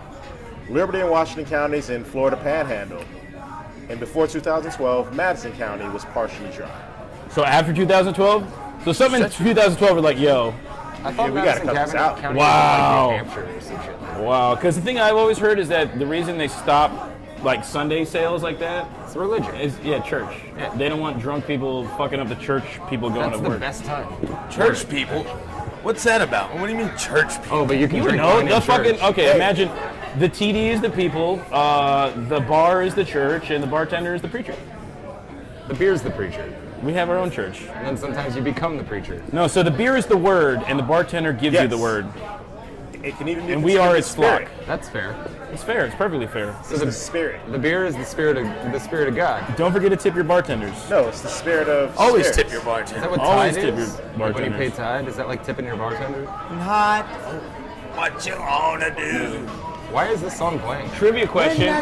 C: Liberty and Washington counties in Florida Panhandle, and before 2012, Madison County was partially dry.
A: So after 2012? So something in 2012 were like, yo,
D: I thought
C: we gotta
D: Madison
C: cut this
D: County
C: out.
D: County
A: Wow.
D: was like New Hampshire or some shit.
A: wow. Because the thing I've always heard is that the reason they stop like Sunday sales like that
D: It's religion.
A: is, church.
D: Yeah.
A: They don't want drunk people fucking up the church people going
D: That's
A: to
D: the
A: work.
D: best time.
B: Church people. What's that about? What do you mean church people?
D: Oh, but you can
A: You
D: drink
A: know,
D: wine
A: the
D: in
A: fucking,
D: church.
A: okay, imagine the TD is the people, the bar is the church, and the bartender is the preacher.
D: The beer's the preacher.
A: We have our own church.
D: And then sometimes you become the preacher.
A: No, so the beer is the word, and the bartender gives you
C: Yes.
A: the word.
C: It can even be
A: And we are
C: considered
A: its
C: the spirit.
A: flock.
D: That's fair.
A: It's fair. It's perfectly fair.
C: It's the spirit.
D: The beer is the spirit of God.
A: Don't forget to tip your bartenders.
C: No, it's the spirit of
B: Always
C: spirits.
B: tip your
D: Is
B: bartender.
D: that what
A: Always
D: tide
A: tip
D: is?
A: your
D: Like when you pay
A: bartenders.
D: tide, is that like tipping your bartender?
B: Hot. What you wanna do?
D: Why is this song playing?
A: Trivia question.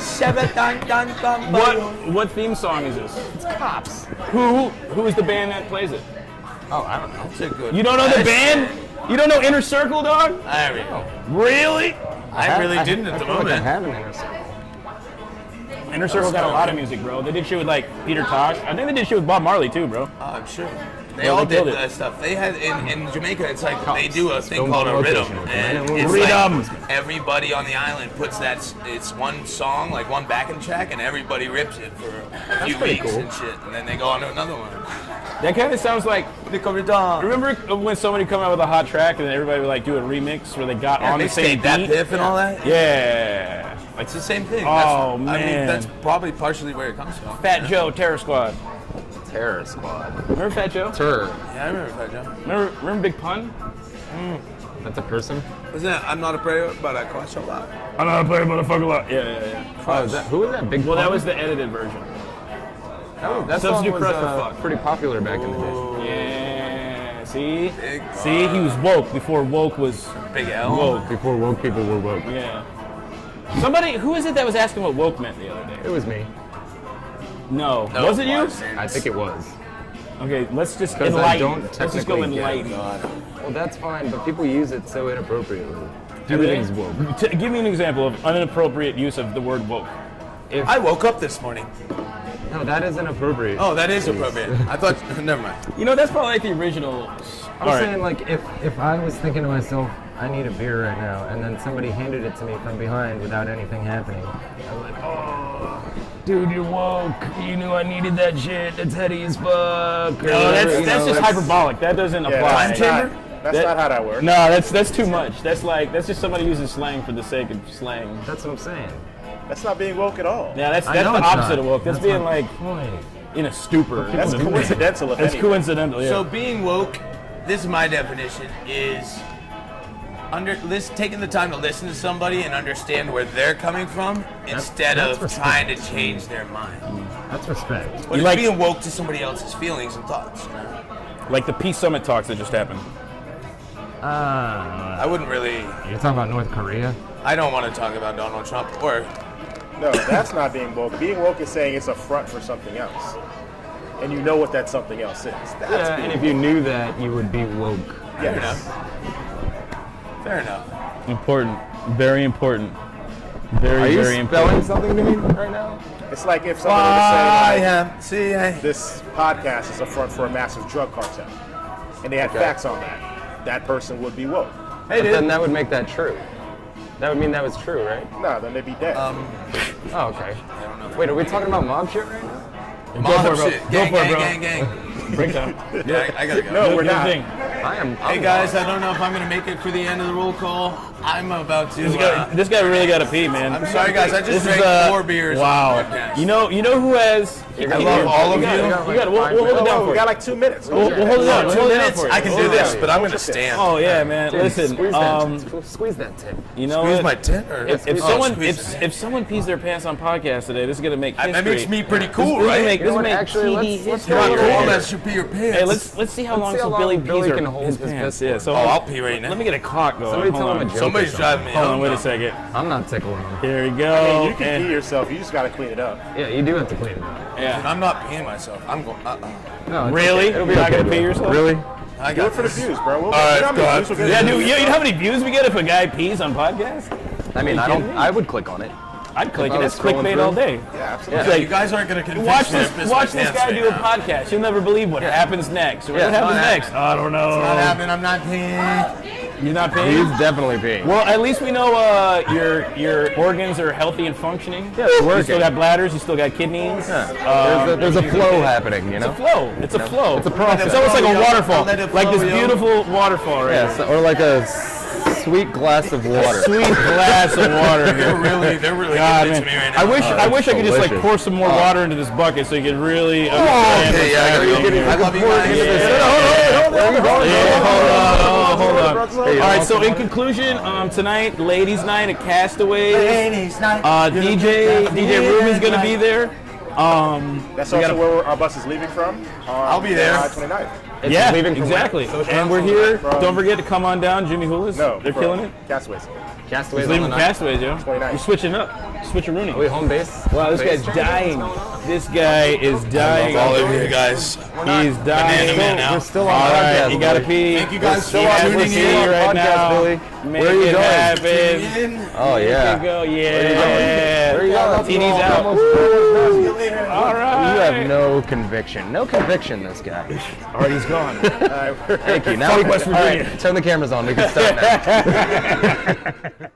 A: What theme song is this?
D: It's Cops.
A: Who is the band that plays it?
D: Oh, I don't know.
B: That's a good
A: You don't know the
B: question.
A: band? You don't know Inner Circle, dog?
B: I don't know.
A: Really?
B: I really didn't at the
D: feel like I
B: moment.
D: have an inner circle.
A: Inner Circle got a lot of music, bro. They did shit with like Peter Tosh. I think they did shit with Bob Marley too, bro.
B: Oh, I'm sure. They
A: Yeah,
B: all
A: they
B: did
A: killed it.
B: that stuff. They had in Jamaica. It's like they do a thing
D: Don't
B: called
D: go
B: a
D: on
B: rhythm,
D: location with
B: and
D: them.
B: it's
A: Rhythm.
B: like everybody on the island puts that. It's one song, like one backing track, and everybody rips it for a few
D: pretty
B: weeks
D: cool.
B: and shit, and then they go on to another one.
A: That kind of sounds like.
B: Remember
A: Remember when somebody come out with a hot track and then everybody would like do a remix where they got on the same
B: that
A: beat?
B: piff and all that?
A: Yeah. Like
B: It's the same thing.
A: Oh,
B: I
A: man.
B: mean, that's probably partially where it comes from.
A: Fat Joe, Terror Squad.
D: Terror Squad.
A: Remember Fat Joe?
D: Tur.
B: Yeah, I remember Fat Joe.
A: Remember Big Pun?
D: That's a person?
B: Wasn't that I'm not a prayer, but I crush a lot.
A: I know I play motherfucker a lot. Yeah.
D: Oh, is that, who was that? Big
A: Well, that
D: Pun?
A: was the edited version.
D: that song
A: Substitute
D: was
A: Crush for fuck.
D: pretty popular back in the day.
A: Yeah. See?
B: Big
A: See, he was woke before woke was
B: Big L.
A: woke.
D: Before woke people were woke.
A: Yeah. Somebody, who is it that was asking what woke meant the other day?
D: It was me.
A: No.
B: No,
A: Was it you?
B: wasn't.
D: I think it was.
A: Okay, let's just
D: 'Cause I
A: enlighten.
D: don't
A: Let's just go
D: technically get
A: enlighten.
D: Well, that's fine, but people use it so inappropriately.
A: Do they?
D: Everything's woke.
A: Give me an example of inappropriate use of the word woke.
D: If,
B: I woke up this morning.
D: no, that is inappropriate.
B: Oh, that is appropriate. I thought. Never mind.
A: You know, that's probably like the original.
D: I'm saying, like, if I was thinking to myself, I need a beer right now, and then somebody handed it to me from behind without anything happening, I'm like, oh, dude, you're woke. You knew I needed that shit. That's heady as fuck.
A: No, that's just hyperbolic. That doesn't apply.
C: That's not how that works.
A: No, that's too much. That's just somebody using slang for the sake of slang.
D: That's what I'm saying.
C: That's not being woke at all.
A: Yeah, that's
D: I
A: the
D: know it's
A: opposite
D: not.
A: of woke. That's
D: That's
A: being
D: my
A: like
D: point.
A: in a stupor.
C: That's coincidental, if
A: That's
C: anything.
A: coincidental. Yeah.
B: So being woke, this is my definition, is taking the time to listen to somebody and understand where they're coming from instead
D: that's
B: of
D: respect.
B: trying to change their mind.
D: That's respect.
B: But it's being woke to somebody else's feelings and thoughts. You know?
A: like the Peace Summit talks that just happened.
B: I wouldn't really.
D: You're talking about North Korea?
B: I don't want to talk about Donald Trump or.
C: No, that's not being woke. Being woke is saying it's a front for something else. And you know what that something else is. That's
D: Yeah,
C: being
D: and if you knew that, you would be woke.
B: Fair
C: Yes.
B: enough. Fair enough.
A: Important. Very important. Very,
D: Are you
A: very
D: spelling
A: important.
D: something to me right now?
C: It's like if somebody were to say, like,
B: See,
C: this podcast is a front for a massive drug cartel, and they had facts on that, that person would be woke.
D: But then that would make that true. That would mean that was true, right?
C: No, then they'd be dead.
D: Oh, okay. Wait, are we talking about mob shit right now?
B: Mom
A: bro.
B: shit.
A: Go
B: Gang,
A: for it,
B: gang,
A: bro.
B: gang, gang.
A: Break time.
B: Yeah, I gotta go.
C: no, we're not.
D: I'm
B: Hey guys, I don't know if I'm gonna make it for the end of the roll call. I'm about to.
A: This guy really got to pee, man.
B: I'm sorry, guys. I just
A: This is,
B: drank 4 beers.
A: Wow.
B: On the podcast.
A: You know who has?
B: I love all of you.
A: You got it. We'll hold it down
C: we
A: for you.
C: got like 2 minutes.
A: We'll hold it down. We'll
B: 2
A: hold it down
B: minutes.
A: for you.
B: I can do this, but I'm gonna stand.
A: Oh yeah, man. Listen,
D: squeeze that tip.
A: you know
B: Squeeze
A: what?
B: my tit, or
A: If someone pees their pants on podcast today, this is gonna make history.
B: that makes me pretty
A: This
B: cool,
A: is
B: right?
A: Make, this is
D: what,
A: make
D: actually,
A: TV
D: let's
A: history.
B: Not
D: Hey,
B: cool
A: right
B: unless
A: here.
B: you pee your pants.
A: Hey, let's see how long
D: see how
A: until Billy
D: long Billy
A: pees
D: can
A: her,
D: hold
A: his
D: his
A: pants.
D: piss.
A: Yeah. So
B: I'll pee right now.
A: let me get a clock going.
D: Somebody
A: Hold
D: tell him
A: on.
D: a joke.
B: Somebody's driving me.
A: Hold on,
B: up
A: wait
B: now.
A: a second.
D: I'm not tickling him.
A: Here we go.
C: I mean, you can
A: And-
C: pee yourself. You just got to clean it up.
D: Yeah, you do have to clean it up.
A: yeah.
B: I'm not peeing myself. I'm going.
D: No, it's
A: Really?
D: okay. It'll be
A: You're not
D: okay,
A: gonna pee
D: bro.
A: yourself?
D: Really?
B: I
C: Do
B: got
C: it for the
B: this.
C: views, bro. We'll,
B: right,
C: you know how many
B: God.
C: views we'll get?
A: Yeah, dude. You know how many views we get if a guy pees on podcast?
D: I mean, I
A: kidding
D: don't.
A: me?
D: I would click on it.
A: I'd click
D: If
A: it.
D: I
A: That's
D: was scrolling
A: clickbait
D: through.
A: all day.
C: Yeah, absolutely.
A: Yeah.
B: You guys aren't gonna convince
A: Watch
B: me to
A: this.
B: piss
A: Watch
B: my
A: this
B: pants
A: guy
B: right
A: do a
B: now.
A: podcast. You'll never believe what happens next. Or
D: Yeah,
A: what happens
D: it's not
A: next? I don't know.
B: What happened? I'm not peeing.
A: You're not peeing?
D: He's definitely peeing.
A: Well, at least we know your organs are healthy and functioning.
D: Yeah, they're
A: You
D: working.
A: still got bladders. You still got kidneys.
D: There's a flow happening, you
A: It's a
D: know?
A: flow. It's a flow.
D: It's a process.
A: It's almost like a waterfall,
B: Let it
A: like
B: flow,
A: this
B: yo.
A: beautiful waterfall right
D: Yeah, or like a sweet glass of water.
A: Sweet glass of water.
B: They're really
A: God,
B: giving it
A: man.
B: to me right now.
A: I wish I could just like
D: delicious.
A: pour some more water into this bucket so you could really.
B: Okay, yeah, I gotta go. I love you guys.
A: Hold on.
D: Hey,
A: All right, so in conclusion, tonight, ladies' night at Castaways. DJ Ruben's gonna be there.
C: That's
A: We
C: also
A: gotta-
C: where our bus is leaving from.
B: I'll be there.
C: July 29th.
A: Yeah,
D: leaving from
A: exactly.
B: where?
A: And we're here.
C: From-
A: Don't forget to come on down, Jimmy Hulas.
C: No,
A: They're
C: from
A: killing it.
C: Castaways.
D: Castaways
A: He's
D: on
A: leaving
D: the
A: from
D: night.
A: Castaways, yo.
C: 29.
A: You're switching up. Switcheroony.
D: Are we home base?
A: Wow, this guy's dying. This guy is dying.
B: All of you guys.
A: He's dying.
B: Banana Man now.
D: We're still on
A: All right,
D: podcast,
A: you gotta
D: Billy.
A: pee.
B: Thank you guys
A: Still
B: for
A: on
B: tuning
A: listening
B: in.
A: right
D: Podcast,
A: now.
D: Billy.
A: Make
D: Where are you
A: it
D: going?
A: happen.
D: Oh, yeah.
A: Go,
D: Where
A: yeah.
D: are you going?
A: TD's out. All right.
D: You have no conviction. No conviction, this guy.
A: All right, he's gone.
D: Thank you. Now,
A: Fuck West
D: all right,
A: Virginia.
D: turn the cameras on. We can start now.